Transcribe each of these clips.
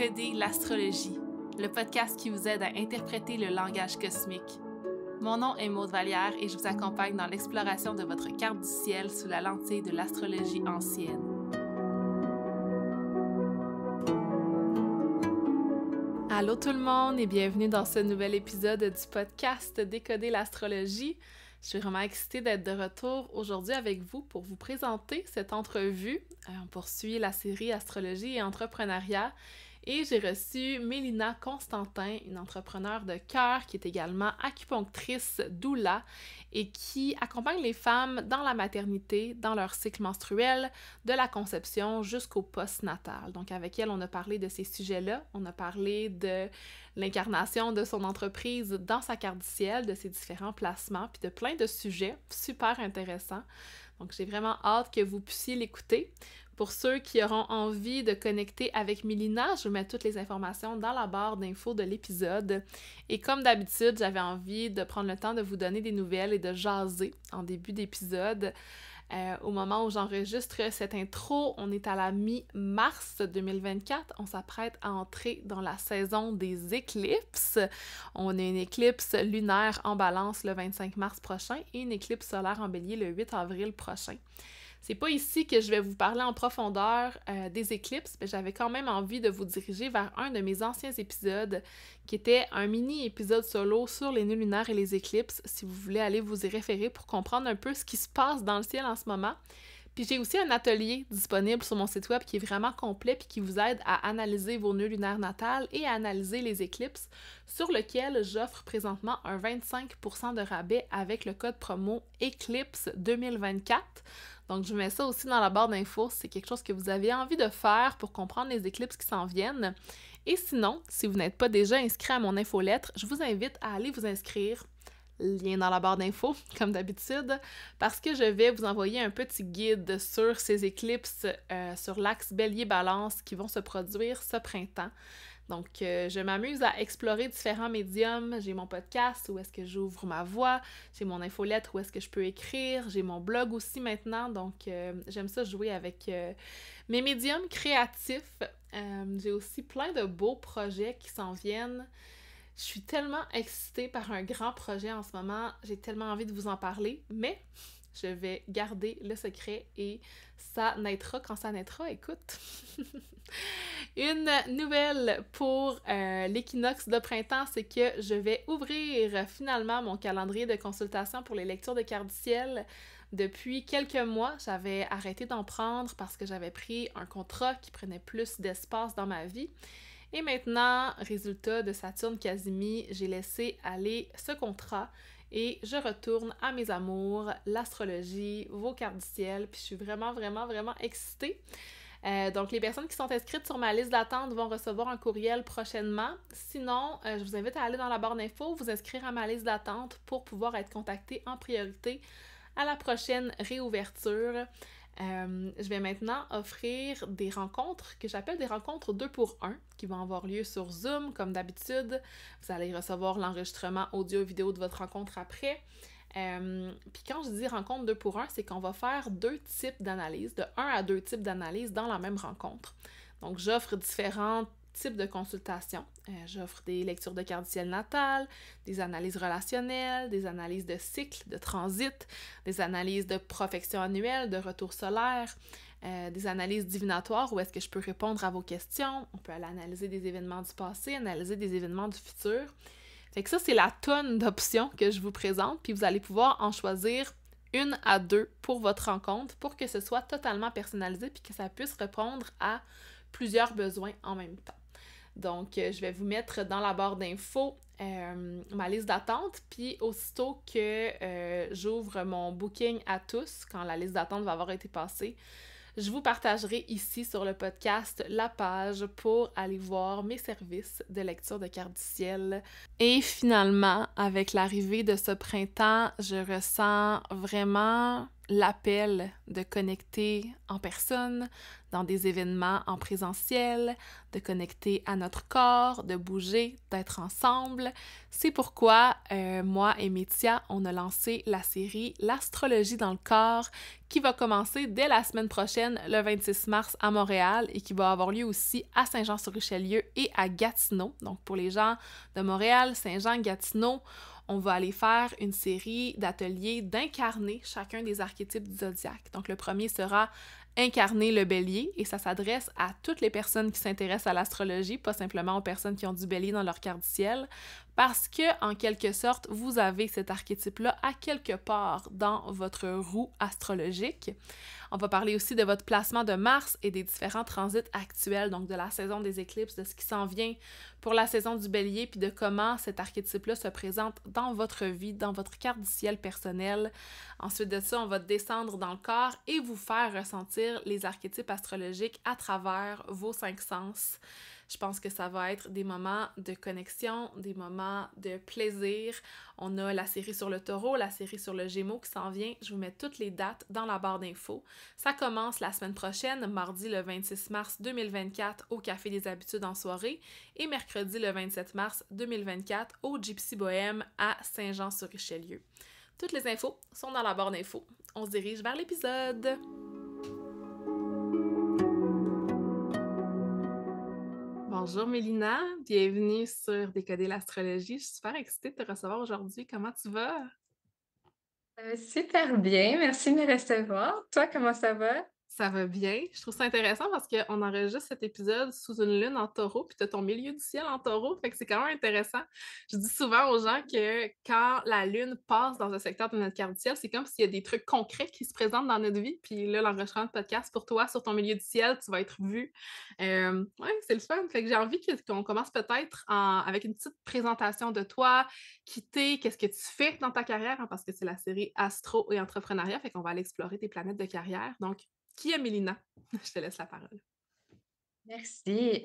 Décoder l'astrologie, le podcast qui vous aide à interpréter le langage cosmique. Mon nom est Maude Vallière et je vous accompagne dans l'exploration de votre carte du ciel sous la lentille de l'astrologie ancienne. Allô tout le monde et bienvenue dans ce nouvel épisode du podcast Décoder l'astrologie. Je suis vraiment excitée d'être de retour aujourd'hui avec vous pour vous présenter cette entrevue. On poursuit la série Astrologie et entrepreneuriat et j'ai reçu Mélina Constantin, une entrepreneure de cœur qui est également acupunctrice doula et qui accompagne les femmes dans la maternité, dans leur cycle menstruel, de la conception jusqu'au postnatal. Donc avec elle, on a parlé de ces sujets-là, on a parlé de l'incarnation de son entreprise dans sa carte du ciel, de ses différents placements, puis de plein de sujets super intéressants. Donc j'ai vraiment hâte que vous puissiez l'écouter. Pour ceux qui auront envie de connecter avec Mélina, je vous mets toutes les informations dans la barre d'infos de l'épisode. Et comme d'habitude, j'avais envie de prendre le temps de vous donner des nouvelles et de jaser en début d'épisode. Au moment où j'enregistre cette intro, on est à la mi-mars 2024. On s'apprête à entrer dans la saison des éclipses. On a une éclipse lunaire en Balance le 25 mars prochain et une éclipse solaire en Bélier le 8 avril prochain. C'est pas ici que je vais vous parler en profondeur des éclipses, mais j'avais quand même envie de vous diriger vers un de mes anciens épisodes qui était un mini-épisode solo sur les nœuds lunaires et les éclipses, si vous voulez aller vous y référer pour comprendre un peu ce qui se passe dans le ciel en ce moment. Puis j'ai aussi un atelier disponible sur mon site web qui est vraiment complet puis qui vous aide à analyser vos nœuds lunaires natales et à analyser les éclipses, sur lequel j'offre présentement un 25% de rabais avec le code promo Eclipse 2024. Donc, je vous mets ça aussi dans la barre d'infos. C'est quelque chose que vous avez envie de faire pour comprendre les éclipses qui s'en viennent. Et sinon, si vous n'êtes pas déjà inscrit à mon infolettre, je vous invite à aller vous inscrire. Lien dans la barre d'infos, comme d'habitude, parce que je vais vous envoyer un petit guide sur ces éclipses sur l'axe Bélier-Balance qui vont se produire ce printemps. Donc, je m'amuse à explorer différents médiums. J'ai mon podcast où est-ce que j'ouvre ma voix, j'ai mon infolettre où est-ce que je peux écrire, j'ai mon blog aussi maintenant, donc j'aime ça jouer avec mes médiums créatifs. J'ai aussi plein de beaux projets qui s'en viennent. Je suis tellement excitée par un grand projet en ce moment, j'ai tellement envie de vous en parler, mais je vais garder le secret et ça naîtra quand ça naîtra, écoute. Une nouvelle pour l'équinoxe de printemps, c'est que je vais ouvrir finalement mon calendrier de consultation pour les lectures de cartes du ciel. Depuis quelques mois, j'avais arrêté d'en prendre parce que j'avais pris un contrat qui prenait plus d'espace dans ma vie. Et maintenant, résultat de Saturne-Casimie, j'ai laissé aller ce contrat et je retourne à mes amours, l'astrologie, vos cartes du ciel, puis je suis vraiment excitée. Donc, les personnes qui sont inscrites sur ma liste d'attente vont recevoir un courriel prochainement. Sinon, je vous invite à aller dans la barre d'infos, vous inscrire à ma liste d'attente pour pouvoir être contacté en priorité à la prochaine réouverture. Je vais maintenant offrir des rencontres que j'appelle des rencontres 2 pour 1 qui vont avoir lieu sur Zoom comme d'habitude. Vous allez recevoir l'enregistrement audio-vidéo de votre rencontre après. Puis quand je dis rencontre 2 pour 1, c'est qu'on va faire 2 types d'analyses, de 1 à 2 types d'analyses dans la même rencontre. Donc j'offre différents types de consultations. J'offre des lectures de carte du ciel natale, des analyses relationnelles, des analyses de cycle, de transit, des analyses de profection annuelle, de retour solaire, des analyses divinatoires où est-ce que je peux répondre à vos questions. On peut aller analyser des événements du passé, analyser des événements du futur. Fait que ça, c'est la tonne d'options que je vous présente, puis vous allez pouvoir en choisir 1 à 2 pour votre rencontre pour que ce soit totalement personnalisé puis que ça puisse répondre à plusieurs besoins en même temps. Donc, je vais vous mettre dans la barre d'infos ma liste d'attente, puis aussitôt que j'ouvre mon booking à tous, quand la liste d'attente va avoir été passée, je vous partagerai ici sur le podcast la page pour aller voir mes services de lecture de cartes du ciel. Et finalement, avec l'arrivée de ce printemps, je ressens vraiment l'appel de connecter en personne, dans des événements en présentiel, de connecter à notre corps, de bouger, d'être ensemble. C'est pourquoi moi et Métia, on a lancé la série L'astrologie dans le corps qui va commencer dès la semaine prochaine, le 26 mars à Montréal et qui va avoir lieu aussi à Saint-Jean-sur-Richelieu et à Gatineau. Donc pour les gens de Montréal, Saint-Jean, Gatineau, on va aller faire une série d'ateliers d'incarner chacun des archétypes du zodiaque. Donc le premier sera incarner le bélier et ça s'adresse à toutes les personnes qui s'intéressent à l'astrologie, pas simplement aux personnes qui ont du bélier dans leur carte du ciel, parce que, en quelque sorte, vous avez cet archétype-là à quelque part dans votre roue astrologique. On va parler aussi de votre placement de Mars et des différents transits actuels, donc de la saison des éclipses, de ce qui s'en vient pour la saison du bélier, puis de comment cet archétype-là se présente dans votre vie, dans votre carte du ciel personnelle. Ensuite de ça, on va descendre dans le corps et vous faire ressentir les archétypes astrologiques à travers vos 5 sens. Je pense que ça va être des moments de connexion, des moments de plaisir. On a la série sur le taureau, la série sur le gémeaux qui s'en vient. Je vous mets toutes les dates dans la barre d'infos. Ça commence la semaine prochaine, mardi le 26 mars 2024 au Café des Habitudes en soirée et mercredi le 27 mars 2024 au Gypsy Bohème à Saint-Jean-sur-Richelieu. Toutes les infos sont dans la barre d'infos. On se dirige vers l'épisode. Bonjour Mélina, bienvenue sur Décoder l'astrologie. Je suis super excitée de te recevoir aujourd'hui. Comment tu vas? Super bien, merci de me recevoir. Toi, comment ça va? Ça va bien. Je trouve ça intéressant parce qu'on enregistre cet épisode sous une lune en taureau, puis tu as ton milieu du ciel en taureau, fait que c'est quand même intéressant. Je dis souvent aux gens que quand la lune passe dans un secteur de notre carte du ciel, c'est comme s'il y a des trucs concrets qui se présentent dans notre vie, puis là, l'enregistrement de podcast pour toi sur ton milieu du ciel, tu vas être vu. Ouais, c'est le fun. Fait que j'ai envie qu'on commence peut-être avec une petite présentation de toi, qui t'es, qu'est-ce que tu fais dans ta carrière, hein, parce que c'est la série Astro et Entrepreneuriat, fait qu'on va aller explorer tes planètes de carrière. Donc, qui est Mélina? Je te laisse la parole. Merci.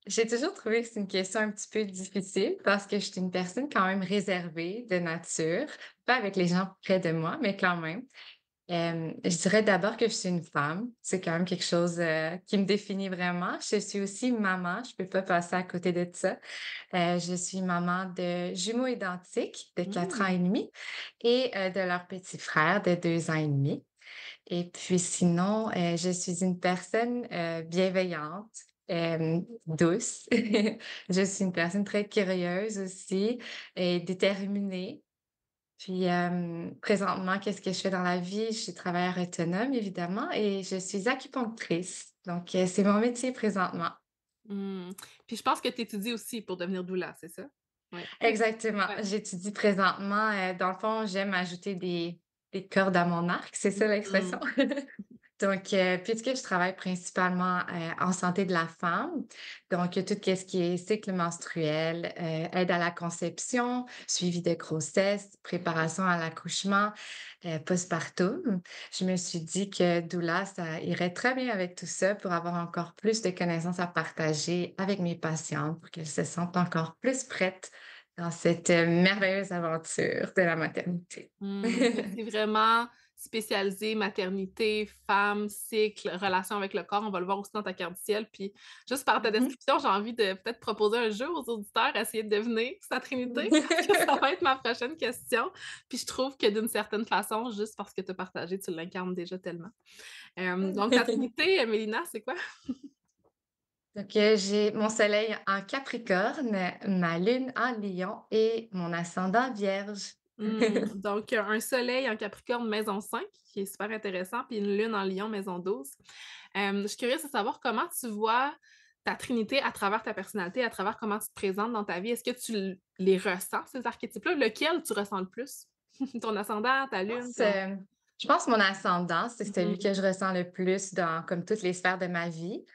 J'ai toujours trouvé que c'est une question un petit peu difficile parce que je suis une personne quand même réservée de nature, pas avec les gens près de moi, mais quand même. Je dirais d'abord que je suis une femme. C'est quand même quelque chose qui me définit vraiment. Je suis aussi maman. Je peux pas passer à côté de ça. Je suis maman de jumeaux identiques de 4 ans et demi et de leur petit frère de 2 ans et demi. Et puis sinon, je suis une personne, bienveillante, douce. Je suis une personne très curieuse aussi et déterminée. Puis, présentement, qu'est-ce que je fais dans la vie? Je suis travailleur autonome, évidemment, et je suis acupunctrice. Donc, c'est mon métier présentement. Mmh. Puis je pense que tu étudies aussi pour devenir doula, c'est ça? Ouais. Exactement. Ouais. J'étudie présentement, dans le fond, j'aime ajouter des cordes à mon arc, c'est ça l'expression? Mmh. Donc, puisque je travaille principalement, en santé de la femme, donc tout ce qui est cycle menstruel, aide à la conception, suivi de grossesse, préparation à l'accouchement, postpartum, je me suis dit que doula, ça irait très bien avec tout ça pour avoir encore plus de connaissances à partager avec mes patientes pour qu'elles se sentent encore plus prêtes dans cette, merveilleuse aventure de la maternité. Fait que c'est vraiment spécialisé maternité, femme, cycle, relation avec le corps. On va le voir aussi dans ta carte du ciel. Puis juste par ta Mmh. description, j'ai envie de peut-être proposer un jeu aux auditeurs, essayer de deviner sa trinité, parce que ça va être ma prochaine question. Puis je trouve que d'une certaine façon, juste parce que tu as partagé, tu l'incarnes déjà tellement. Donc ta trinité, Mélina, c'est quoi? Donc, j'ai mon soleil en Capricorne, ma lune en Lion et mon ascendant Vierge. Donc, un soleil en Capricorne, maison 5, qui est super intéressant, puis une lune en Lion, maison 12. Je suis curieuse de savoir comment tu vois ta trinité à travers ta personnalité, à travers comment tu te présentes dans ta vie. Est-ce que les ressens, ces archétypes-là? Lequel tu ressens le plus? Ton ascendant, ta Je lune, pense, ton... je pense mon ascendant, c'est celui Mhm. que je ressens le plus dans comme toutes les sphères de ma vie.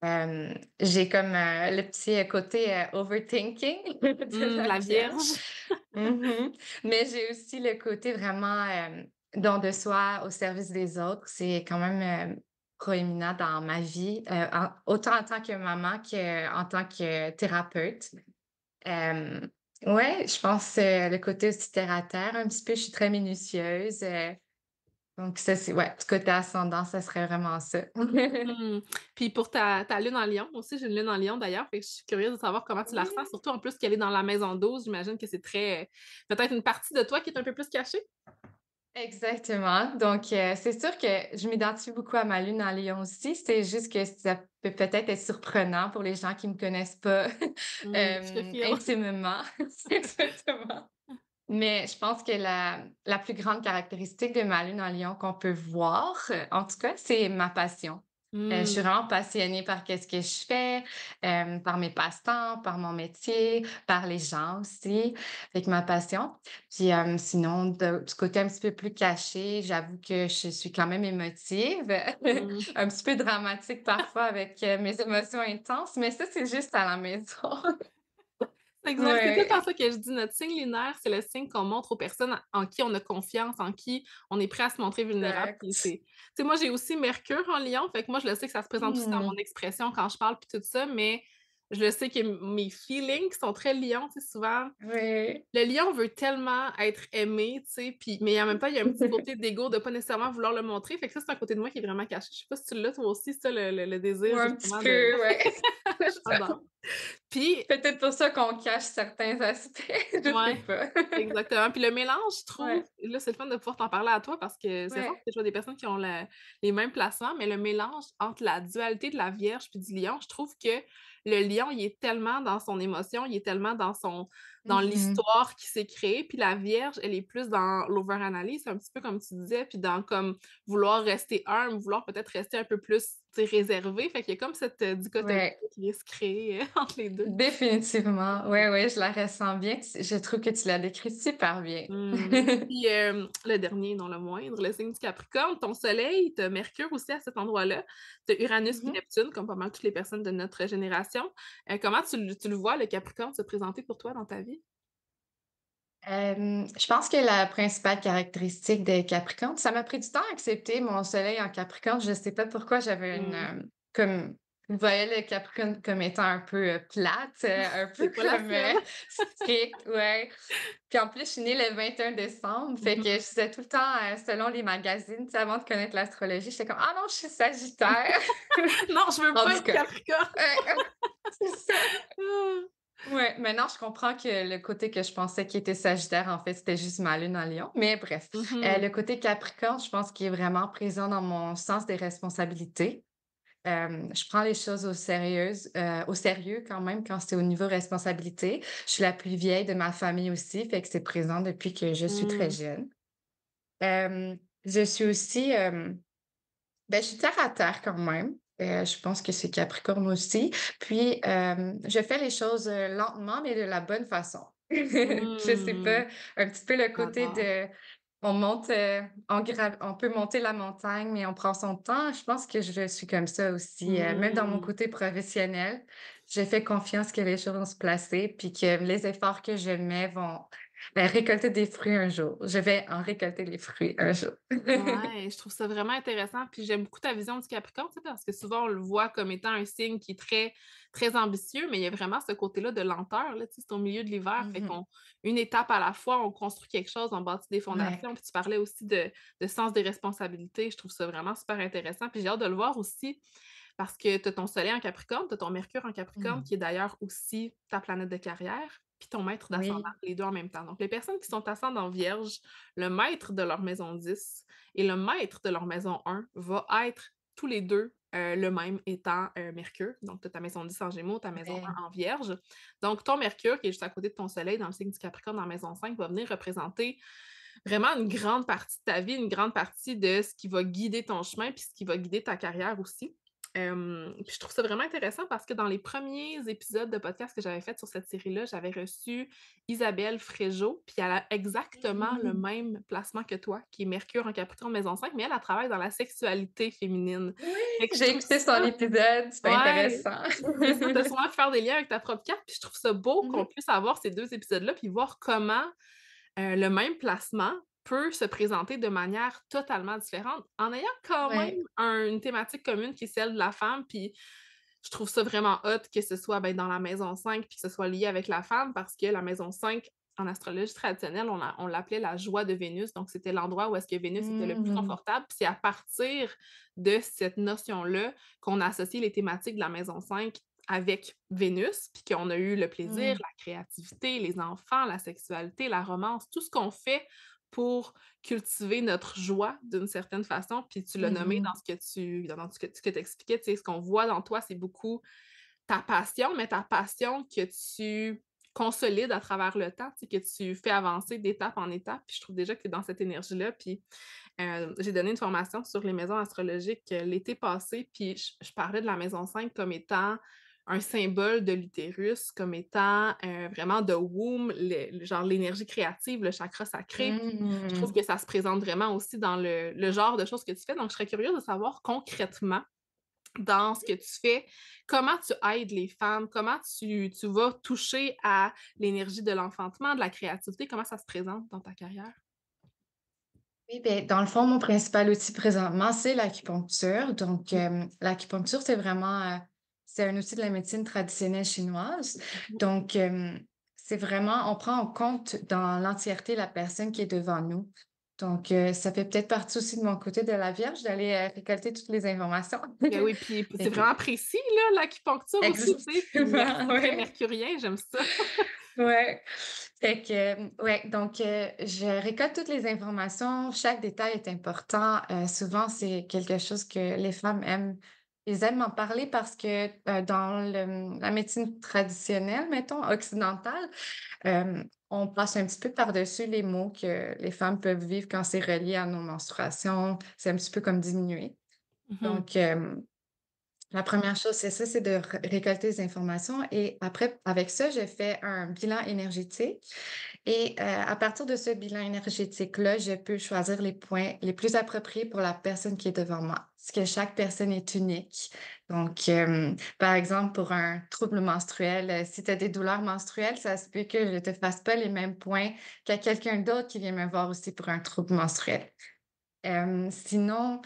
J'ai comme, le petit, côté, overthinking de la La Vierge. Vierge. Mmh. Mais j'ai aussi le côté vraiment, don de soi au service des autres. C'est quand même, proéminent dans ma vie, autant en tant que maman qu'en tant que thérapeute. Hem, ouais, je pense, le côté aussi terre à terre un petit peu, je suis très minutieuse, Donc ça, c'est ouais, du côté ascendant, ça serait vraiment ça. Mmh. Puis pour ta lune en lion, aussi j'ai une lune en lion d'ailleurs, fait que je suis curieuse de savoir comment tu la ressens, Oui. surtout en plus qu'elle est dans la maison 12, j'imagine que c'est très, peut-être une partie de toi qui est un peu plus cachée? Exactement. Donc, c'est sûr que je m'identifie beaucoup à ma lune en lion aussi. C'est juste que ça peut peut-être être surprenant pour les gens qui me connaissent pas, Je te file. intimement. Exactement. Mais je pense que la plus grande caractéristique de ma lune en lion qu'on peut voir, en tout cas, c'est ma passion. Je suis Mmh. vraiment passionnée par qu'est-ce que je fais, par mes passe-temps, par mon métier, par les gens aussi, avec ma passion. Puis, sinon du côté un petit peu plus caché, j'avoue que je suis quand même émotive, Mmh. un petit peu dramatique parfois avec, mes émotions intenses, mais ça, c'est juste à la maison. C'est exact, c'est tout le temps Ouais, ça que je dis. Notre signe lunaire, c'est le signe qu'on montre aux personnes en qui on a confiance, en qui on est prêt à se montrer vulnérable. Puis exact. c'est tu sais, moi, j'ai aussi Mercure en Lion, fait que moi, je le sais que ça se présente aussi dans mon Mmh. expression quand je parle puis tout ça, mais je le sais que mes feelings sont très lions, tu sais, souvent Oui. le lion veut tellement être aimé, tu sais, puis mais en même temps, il y a un petit côté d'ego de pas nécessairement vouloir le montrer, fait que ça, c'est un côté de moi qui est vraiment caché. Je sais pas si tu l'as toi aussi, ça, le désir Ou un petit justement de peu, ouais. j'adore. Puis Peut-être pour ça qu'on cache certains aspects, je sais ouais. pas. Exactement. Puis le mélange, je trouve Ouais, là, c'est le fun de pouvoir t'en parler à toi parce que c'est rare ouais. que je vois des personnes qui ont les mêmes placements, mais le mélange entre la dualité de la Vierge puis du Lion, je trouve que le Lion, il est tellement dans son émotion, il est tellement dans Mmh. l'histoire qui s'est créée, puis la Vierge, elle est plus dans l'over-analyse, un petit peu comme tu disais, puis dans comme vouloir rester humble, vouloir peut-être rester un peu plus, tu sais, réservé. Fait qu'il y a comme cette, dichotomie Ouais, qui vient se créer, entre les 2. définitivement. Ouais, ouais, je la ressens bien. Je trouve que tu l'as décrit super bien. Mmh. Puis, le dernier, non le moindre, le signe du Capricorne, ton soleil, tu as Mercure aussi à cet endroit-là, tu as Uranus puis Mmh. Neptune, comme pas mal toutes les personnes de notre génération. Comment tu le vois, le Capricorne, se présenter pour toi dans ta vie? Je pense que la principale caractéristique des Capricornes, ça m'a pris du temps à accepter mon soleil en Capricorne. Je sais pas pourquoi j'avais une, Mmh. comme je voyais le Capricorne comme étant un peu, plate, un Tu peu pas la comme, seule. strict, ouais. Puis en plus, je suis née le 21 décembre, fait que je Mmh. disais tout le temps, selon les magazines, tu sais, avant de connaître l'astrologie, j'étais comme: «Ah non, je suis Sagittaire». Non, je veux En pas tout être cas, Capricorne. c'est ça. Ah! Ouais, maintenant je comprends que le côté que je pensais qui était Sagittaire, en fait, c'était juste ma lune en Lion. Mais bref, Mmh. le côté Capricorne, je pense qu'il est vraiment présent dans mon sens des responsabilités. Je prends les choses au sérieux quand même quand c'est au niveau responsabilité. Je suis la plus vieille de ma famille aussi, fait que c'est présent depuis que je suis très Mmh. jeune. Je suis aussi, ben, je suis terre à terre quand même. Je pense que c'est Capricorne aussi. Puis, je fais les choses, lentement, mais de la bonne façon. Je sais Mmh. pas, un petit peu le côté J'adore. de on monte, on peut monter la montagne, mais on prend son temps. Je pense que je suis comme ça aussi, même dans mon Mmh. côté professionnel. Je fais confiance que les choses vont se placer, puis que les efforts que je mets vont, récolter des fruits un jour. Je vais en récolter les fruits un jour. Ouais, je trouve ça vraiment intéressant, puis j'aime beaucoup ta vision du Capricorne, tu sais, parce que souvent on le voit comme étant un signe qui est très, très ambitieux, mais il y a vraiment ce côté-là de lenteur, là, tu sais, c'est au milieu de l'hiver, fait Mmh. qu'on une étape à la fois, on construit quelque chose, on bâtit des Ouais. fondations, puis tu parlais aussi de sens des responsabilités, je trouve ça vraiment super intéressant, puis j'ai hâte de le voir aussi parce que tu as ton soleil en Capricorne, tu as ton Mercure en Capricorne, Mmh. qui est d'ailleurs aussi ta planète de carrière, puis ton maître d'ascendant, Oui, les 2 en même temps. Donc les personnes qui sont ascendant Vierge, le maître de leur maison 10 et le maître de leur maison 1 va être tous les 2 le même étant, Mercure. Donc tu as ta maison 10 en Gémeaux, ta maison ouais. 1 en Vierge. Donc ton Mercure, qui est juste à côté de ton soleil dans le signe du Capricorne en maison 5, va venir représenter vraiment une grande partie de ta vie, une grande partie de ce qui va guider ton chemin, puis ce qui va guider ta carrière aussi. Puis je trouve ça vraiment intéressant parce que dans les premiers épisodes de podcast que j'avais fait sur cette série-là, j'avais reçu Isabelle Fréjot, puis elle a exactement le Mmh. même placement que toi, qui est Mercure en Capricorne maison 5, mais elle travaille dans la sexualité féminine. Oui, Fait que je j'ai trouve écouté son ça épisode, c'est ouais, intéressant. c'est ça, tu as souvent faire des liens avec ta propre carte, puis je trouve ça beau Mmh qu'on mh. puisse avoir ces 2 épisodes-là, puis voir comment le même placement peut se présenter de manière totalement différente, en ayant quand même Ouais. une thématique commune qui est celle de la femme. Puis je trouve ça vraiment hot que ce soit, ben, dans la maison 5 puis que ce soit lié avec la femme parce que la maison 5 en astrologie traditionnelle, on l'appelait la joie de Vénus. Donc, c'était l'endroit où est-ce que Vénus était le plus Mmh. confortable. Puis c'est à partir de cette notion-là qu'on a associé les thématiques de la maison 5 avec Vénus, puis qu'on a eu le plaisir, Mmh. la créativité, les enfants, la sexualité, la romance, tout ce qu'on fait pour cultiver notre joie d'une certaine façon. Puis tu l'as nommé Mmh. dans ce que tu expliquais, tu sais, ce qu'on voit dans toi, c'est beaucoup ta passion, mais ta passion que tu consolides à travers le temps, tu sais, que tu fais avancer d'étape en étape. Puis je trouve déjà que tu es dans cette énergie-là. Puis j'ai donné une formation sur les maisons astrologiques l'été passé, puis je parlais de la maison 5 comme étant un symbole de l'utérus, comme étant vraiment de womb, genre l'énergie créative, le chakra sacré. Puis je trouve Mmh. que ça se présente vraiment aussi dans le genre de choses que tu fais. Donc, je serais curieuse de savoir concrètement dans ce que tu fais, comment tu aides les femmes, comment tu vas toucher à l'énergie de l'enfantement, de la créativité, comment ça se présente dans ta carrière? Oui, beh, dans le fond, mon principal outil présentement, c'est l'acupuncture. Donc, l'acupuncture, c'est un outil de la médecine traditionnelle chinoise. Mhm, Donc, c'est vraiment on prend en compte dans l'entièreté la personne qui est devant nous. Donc, ça fait peut-être partie aussi de mon côté de la Vierge d'aller, récolter toutes les informations. ben oui, puis c'est Fait que vraiment précis là, l'acupuncture aussi, tu sais, puis exactement, merci, très ouais. mercurien, j'aime ça. Ouais. Fait que, ouais, donc je récolte toutes les informations, chaque détail est important. Souvent, c'est quelque chose que les femmes aiment. Ils aiment en parler parce que, dans la médecine traditionnelle, mettons, occidentale, on passe un petit peu par-dessus les maux que les femmes peuvent vivre quand c'est relié à nos menstruations. C'est un petit peu comme diminué. Mhm, Donc, la première chose, c'est ça, c'est de récolter les informations et après, avec ça, je fais un bilan énergétique et à partir de ce bilan énergétique-là, je peux choisir les points les plus appropriés pour la personne qui est devant moi. Parce que chaque personne est unique. Donc, par exemple, pour un trouble menstruel, si tu as des douleurs menstruelles, ça se peut que je ne te fasse pas les mêmes points qu'à quelqu'un d'autre qui vient me voir aussi pour un trouble menstruel. Sinon,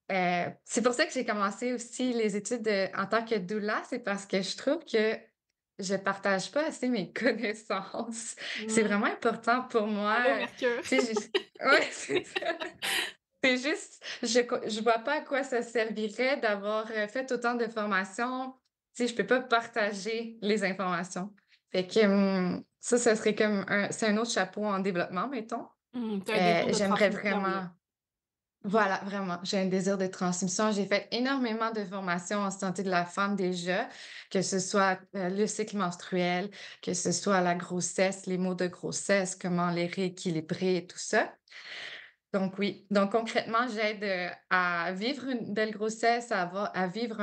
c'est pour ça que j'ai commencé aussi les études, en tant que doula, c'est parce que je trouve que je partage pas assez mes connaissances. C'est mmh. vraiment important pour Allô, moi, Mercure. tu sais, ouais, c'est ça. C'est juste, je vois pas à quoi ça servirait d'avoir, fait autant de formations, si je peux pas partager les informations. Fait que, ça serait comme c'est un autre chapeau en développement, mettons. Mmh, tu as un désir de J'aimerais transmission, là. vraiment voilà, vraiment, j'ai un désir de transmission. J'ai fait énormément de formations en santé de la femme déjà, que ce soit, le cycle menstruel, que ce soit la grossesse, les maux de grossesse, comment les rééquilibrer et tout ça. Donc oui, donc concrètement, j'aide, à vivre une belle grossesse, à vivre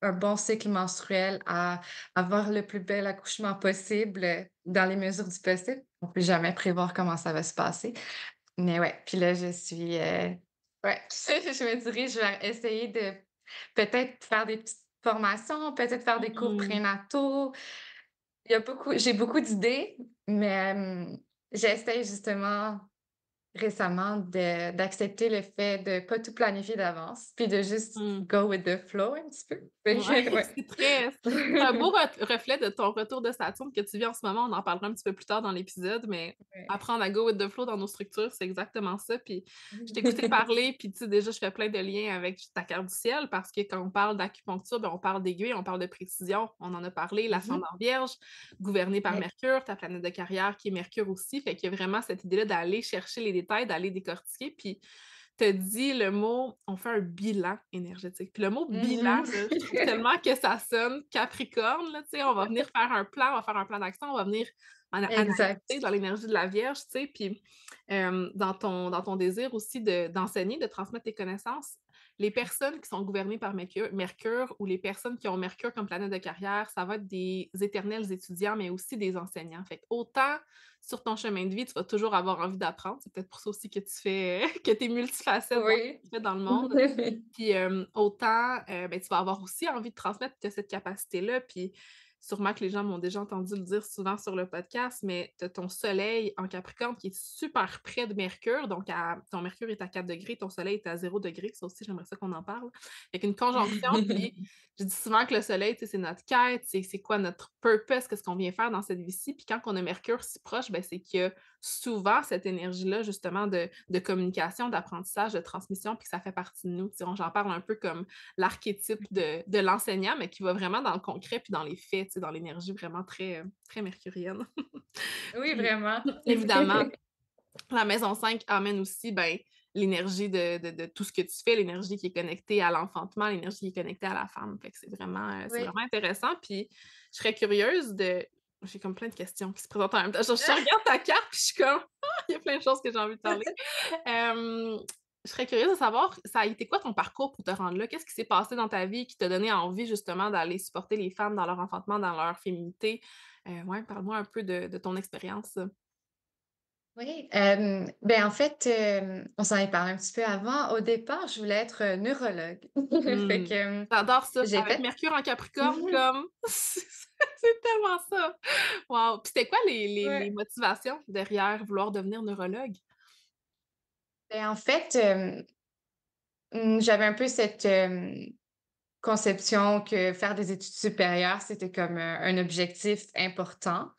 un bon cycle menstruel, à avoir le plus bel accouchement possible, dans les mesures du possible. On peut jamais prévoir comment ça va se passer. Mais ouais, puis là, je suis, ouais, je me dirige vers essayer de peut-être faire des petites formations, peut-être faire des cours Mmh. prénataux. J'ai beaucoup d'idées, mais j'essaie justement récemment d'accepter le fait de pas tout planifier d'avance, puis de juste Mmh. go with the flow un petit peu. Fait Ouais, que ouais. c'est un beau reflet de ton retour de Saturne que tu vis en ce moment. On en parlera un petit peu plus tard dans l'épisode, mais apprendre à go with the flow dans nos structures, c'est exactement ça. Puis je t'écoutais Ouais. parler, puis tu sais, déjà, je fais plein de liens avec ta carte du ciel parce que quand on parle d'acupuncture, ben, on parle d'aiguille, on parle de précision. On en a parlé, Mmh. l'ascendant Vierge, gouverné par Ouais. Mercure, ta planète de carrière qui est Mercure aussi. Fait qu'il y a vraiment cette idée-là d'aller chercher les détails, d'aller décortiquer. Puis tu dit le mot on fait un bilan énergétique. Puis le mot bilan, Mmh. là, je trouve tellement que ça sonne capricorne, là, tu sais, on va venir faire un plan, on va faire un plan d'action, on va venir analyser Exact. dans l'énergie de la Vierge, tu sais, puis, dans ton désir aussi d'enseigner, de transmettre tes connaissances, les personnes qui sont gouvernées par Mercure ou les personnes qui ont Mercure comme planète de carrière, ça va être des éternels étudiants, mais aussi des enseignants. Fait qu'autant sur ton chemin de vie, tu vas toujours avoir envie d'apprendre. C'est peut-être pour ça aussi que tu fais que tu es multifacette dans ce Oui. que tu fais dans le monde. Puis, autant, ben, tu vas avoir aussi envie de transmettre, tu as cette capacité-là. Puis, sûrement que les gens m'ont déjà entendu le dire souvent sur le podcast, mais tu as ton soleil en Capricorne qui est super près de Mercure, donc ton Mercure est à 4 degrés, ton soleil est à 0 degré, ça aussi, j'aimerais ça qu'on en parle. Avec une conjonction, puis je dis souvent que le soleil, tu sais, c'est notre quête, c'est quoi notre purpose, qu'est-ce qu'on vient faire dans cette vie-ci. Puis quand on a Mercure si proche, ben, c'est qu'il y a souvent cette énergie-là, justement, de communication, d'apprentissage, de transmission, puis que ça fait partie de nous. Tu sais, j'en parle un peu comme l'archétype de l'enseignant, mais qui va vraiment dans le concret puis dans les faits, tu sais, dans l'énergie vraiment très mercurienne. Oui, Puis, vraiment. évidemment, la maison 5 amène aussi, ben, l'énergie de tout ce que tu fais, l'énergie qui est connectée à l'enfantement, l'énergie qui est connectée à la femme. Fait que c'est Oui. vraiment intéressant. Puis je serais curieuse de j'ai comme plein de questions qui se présentent en même temps. Je regarde ta carte, puis je suis comme: «Ah!» Il y a plein de choses que j'ai envie de parler. Hem, je serais curieuse de savoir, ça a été quoi ton parcours pour te rendre là? Qu'est-ce qui s'est passé dans ta vie qui t'a donné envie justement d'aller supporter les femmes dans leur enfantement, dans leur féminité? Ouais, parle-moi un peu de ton expérience. Oui, ben, en fait, on s'en est parlé un petit peu avant. Au départ, je voulais être, neurologue. Fait Mmh. que, J'adore ça. j'ai Avec fait Mercure en Capricorne, comme c'est tellement ça. Wow! Puis c'était quoi les ouais, motivations derrière vouloir devenir neurologue? ben, en fait, j'avais un peu cette, conception que faire des études supérieures, c'était comme, un objectif important.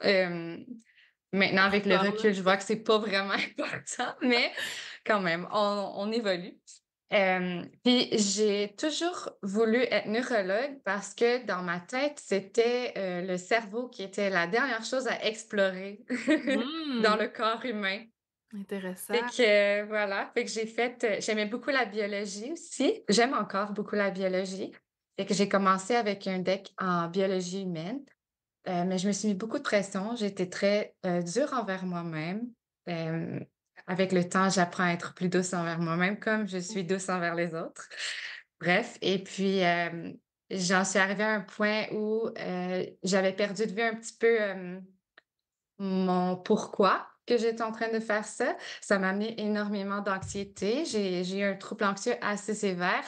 Maintenant, avec le Hardcore, là. recul, je vois que c'est pas vraiment important, mais quand même, on évolue. Puis j'ai toujours voulu être neurologue parce que dans ma tête, c'était, le cerveau qui était la dernière chose à explorer dans Mmh, le corps humain. Fait intéressant. que, voilà, fait que j'ai fait, j'aimais beaucoup la biologie aussi. J'aime encore beaucoup la biologie. Fait que j'ai commencé avec un deck en biologie humaine, mais je me suis mis beaucoup de pression. J'étais très, dure envers moi-même. Hem, avec le temps, j'apprends à être plus douce envers moi-même comme je suis douce envers les autres. Bref et puis, j'en suis arrivée à un point où, j'avais perdu de vue un petit peu, mon pourquoi que j'étais en train de faire ça. Ça m'a amené énormément d'anxiété. J'ai eu un trouble anxieux assez sévère,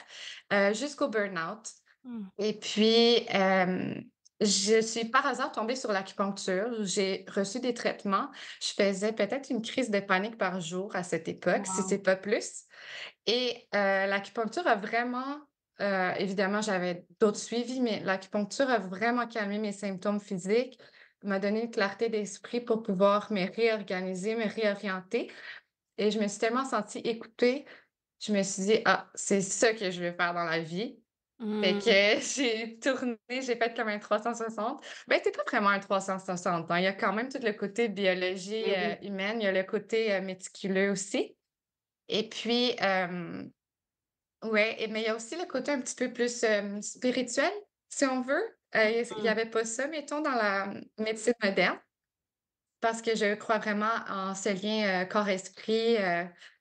jusqu'au burn-out Mmh. et puis, je suis par hasard tombée sur l'acupuncture. J'ai reçu des traitements. Je faisais peut-être une crise de panique par jour à cette époque, si c'est Wow. pas plus et l'acupuncture a vraiment, évidemment, j'avais d'autres suivis, mais l'acupuncture a vraiment calmé mes symptômes physiques, m'a donné une clarté d'esprit pour pouvoir me réorganiser, me réorienter et je me suis tellement sentie écoutée, je me suis dit: «Ah, c'est ça que je veux faire dans la vie». Fait Mmh. que j'ai tourné, j'ai fait comme un 360. Ben, c'est pas vraiment un 360, hein, il y a quand même tout le côté biologie, Mais oui. humaine, il y a le côté, méticuleux aussi et puis, ouais et mais il y a aussi le côté un petit peu plus, spirituel, si on veut. Il y Mmh. avait pas ça, mettons, dans la, médecine moderne, parce que je crois vraiment en ce lien, corps-esprit,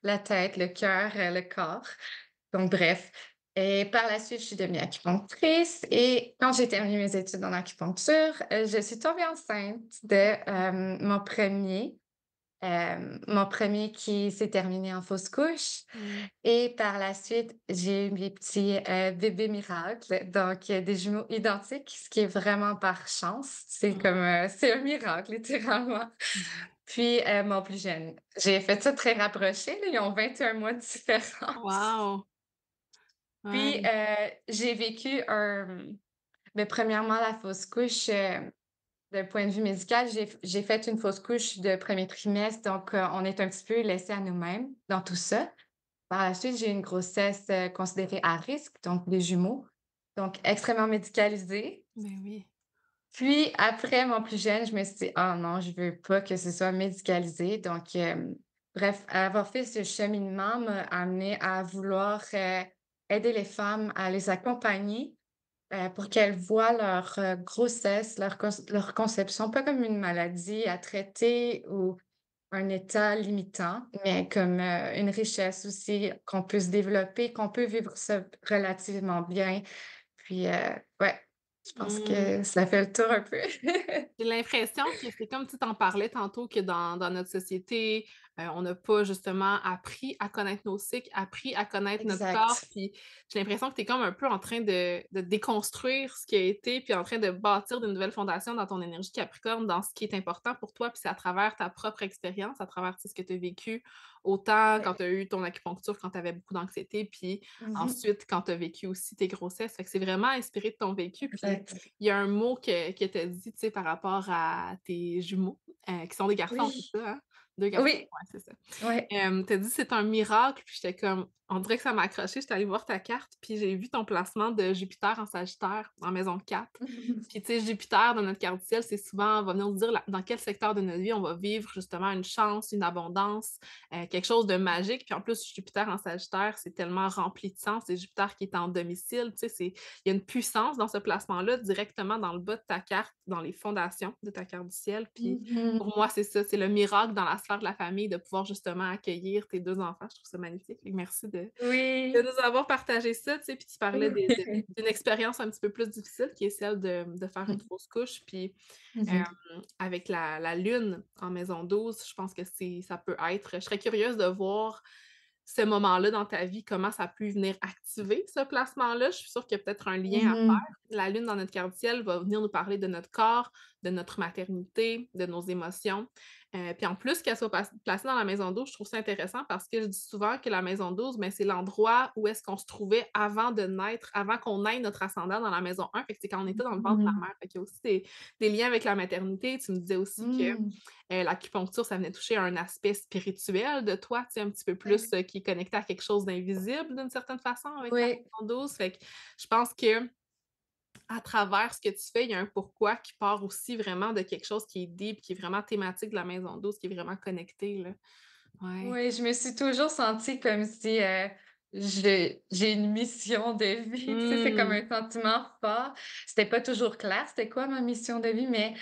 la tête, le cœur, le corps. Donc bref et par la suite, je suis devenue acupunctrice et quand j'ai terminé mes études en acupuncture, je suis tombée enceinte de, mon premier qui s'est terminé en fausse couche Mmh. et par la suite, j'ai eu mes petits, bébés miracles, donc des jumeaux identiques, ce qui est vraiment par chance. C'est Mmh. comme, c'est un miracle littéralement. Mmh. Puis, mon plus jeune, j'ai fait ça très rapproché, là, ils ont 21 mois de différence. Wow! Puis, Ouais. j'ai vécu beh, premièrement, la fausse couche, d'un point de vue médical, j'ai fait une fausse couche de premier trimestre, donc on est un petit peu laissés à nous-mêmes dans tout ça. Par la suite, j'ai eu une grossesse, considérée à risque, donc des jumeaux, donc extrêmement médicalisée. Ben oui. Puis après mon plus jeune, je me suis dit: «Ah non, je veux pas que ce soit médicalisé», donc bref, avoir fait ce cheminement m'a amenée à vouloir, aider les femmes, à les accompagner, pour qu'elles voient leur, grossesse, leur conception pas comme une maladie à traiter ou un état limitant, mais comme, une richesse aussi qu'on peut se développer, qu'on peut vivre ça relativement bien. Puis, ouais, je pense Mmh. que ça fait le tour un peu. J'ai l'impression que c'est comme tu t'en parlais tantôt que dans notre société, On n'a pas justement appris à connaître nos cycles, appris à connaître notre corps, Exact. puis j'ai l'impression que tu es comme un peu en train de déconstruire ce qui a été, puis en train de bâtir de nouvelles fondations dans ton énergie Capricorne, dans ce qui est important pour toi, puis c'est à travers ta propre expérience, à travers, tu sais, ce que tu as vécu, autant quand tu Ouais. as eu ton acupuncture, quand tu avais beaucoup d'anxiété, puis Mmh. ensuite quand tu as vécu aussi tes grossesses. Fait que c'est vraiment inspiré de ton vécu, puis Exact. il y a un mot que tu as dit, tu sais, par rapport à tes jumeaux, qui sont des garçons, c'est Oui, ça, hein? 2 garçons? oui, Ouais, c'est ça. ouais. Tu as dit: «C'est un miracle», puis j'étais comme on dirait que ça m'a accroché. J'étais allée voir ta carte, puis j'ai vu ton placement de Jupiter en Sagittaire, en maison 4. Puis, tu sais, Jupiter dans notre carte du ciel, c'est souvent va venir nous dire dans quel secteur de notre vie on va vivre justement une chance, une abondance, quelque chose de magique. Puis en plus, Jupiter en Sagittaire, c'est tellement rempli de sens. C'est Jupiter qui est en domicile, tu sais, il y a une puissance dans ce placement-là directement dans le bas de ta carte, dans les fondations de ta carte du ciel. Puis Mmh. pour moi, c'est ça, c'est le miracle dans la sphère de la famille de pouvoir justement accueillir tes 2 enfants. Je trouve ça magnifique. Fait que merci de Oui. nous avoir partagé ça, tu sais, puis tu parlais d'une expérience un petit peu plus difficile qui est celle de faire une fausse couche, puis, Mmh. avec la lune en maison 12, je pense que ça peut être je serais curieuse de voir ce moment-là dans ta vie, comment ça a pu venir activer ce placement-là. Je suis sûre qu'il y a peut-être un lien à Mmh. faire. La lune dans notre carte du ciel va venir nous parler de notre corps, de notre maternité, de nos émotions. Puis en plus qu'elle soit placée dans la maison 12, je trouve ça intéressant parce que je dis souvent que la maison 12, ben, c'est l'endroit où est-ce qu'on se trouvait avant de naître, avant qu'on ait notre ascendant dans la maison 1. Fait que c'est quand on était dans le ventre de la Mmh. mère. Fait qu'il y a aussi des liens avec la maternité. Tu me disais aussi que Mmh. l'acupuncture, ça venait toucher un aspect spirituel de toi, tu sais, un petit peu plus, Ouais. qui est connecté à quelque chose d'invisible d'une certaine façon avec la Oui. maison 12. Fait que je pense que à travers ce que tu fais, il y a un pourquoi qui part aussi vraiment de quelque chose qui est deep, qui est vraiment thématique de la maison 12, qui est vraiment connecté, là. Ouais. Oui, je me suis toujours sentie comme si, j'ai une mission de vie, tu sais, c'est comme Mmh. un sentiment fort. C'était pas toujours clair, c'était quoi ma mission de vie, mais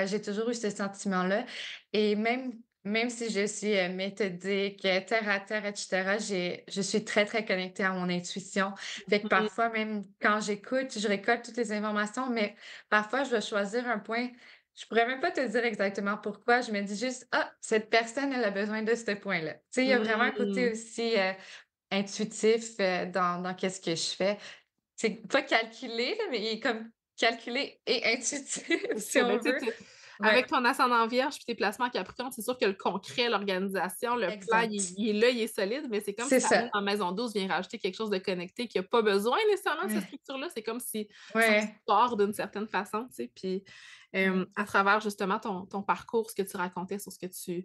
j'ai toujours eu ce sentiment-là et même si je suis, méthodique, terre à terre et cetera, je suis très, très connectée à mon intuition. Fait que Mmh. parfois, même quand j'écoute, je récolte toutes les informations, mais parfois je dois choisir un point. Je pourrais même pas te dire exactement pourquoi, je me dis juste: «Ah, cette personne, elle a besoin de ce point-là». Tu sais, il y a vraiment un côté Mmh. aussi, intuitif, dans qu'est-ce que je fais. C'est pas calculé, là, mais il est comme calculé et intuitif, C'est si ça, ben, on tu sais, veut. avec Ouais, ton ascendant Vierge puis tes placements en Capricorne, c'est sûr que le concret, l'organisation, le plan, exact. il est là, il est solide, mais c'est comme si C'est ta lune ça. en maison 12 vient rajouter quelque chose de connecté qui a pas besoin nécessairement de cette Ouais, structure-là. C'est comme si ça ouais, sort d'une certaine façon, tu sais, puis, ouais. à travers justement ton parcours, ce que tu racontais sur ce que tu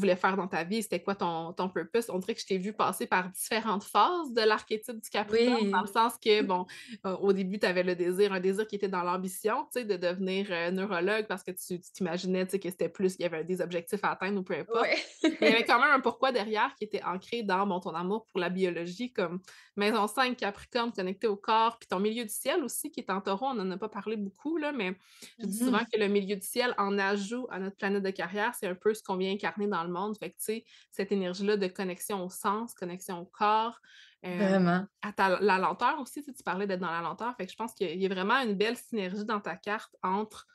voulais faire dans ta vie, c'était quoi ton purpose? On dirait que je t'ai vu passer par différentes phases de l'archétype du Capricorne, dans le Oui. sens que, bon, au début, tu avais un désir qui était dans l'ambition, tu sais, de devenir, neurologue parce que tu t'imaginais, tu sais, que c'était plus il y avait des objectifs à atteindre ou peu importe. Ouais. Mais il y avait quand même un pourquoi derrière qui était ancré dans, bon, ton amour pour la biologie, comme maison 5 Capricorne connecté au corps, puis ton milieu du ciel aussi qui est en Taureau, on n'en a pas parlé beaucoup, là, mais je dis souvent Mmh. que le milieu du ciel, en ajout à notre planète de carrière, c'est un peu ce qu'on vient incarner dans le monde. Fait que, tu sais, cette énergie-là de connexion au sens, connexion au corps, hem Vraiment. à ta la lenteur aussi, tu sais, tu parlais d'être dans la lenteur, fait que je pense qu'il y a vraiment une belle synergie dans ta carte entre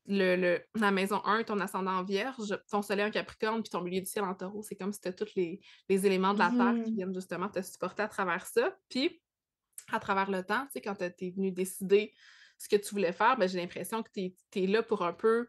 la maison 1, ton ascendant Vierge, ton soleil en Capricorne, puis ton milieu du ciel en Taureau. C'est comme si tu tous les éléments de la terre qui Mmh. viennent justement te supporter à travers ça. Puis, à travers le temps, tu sais, quand tu es venue décider ce que tu voulais faire, ben, j'ai l'impression que tu es là pour un peu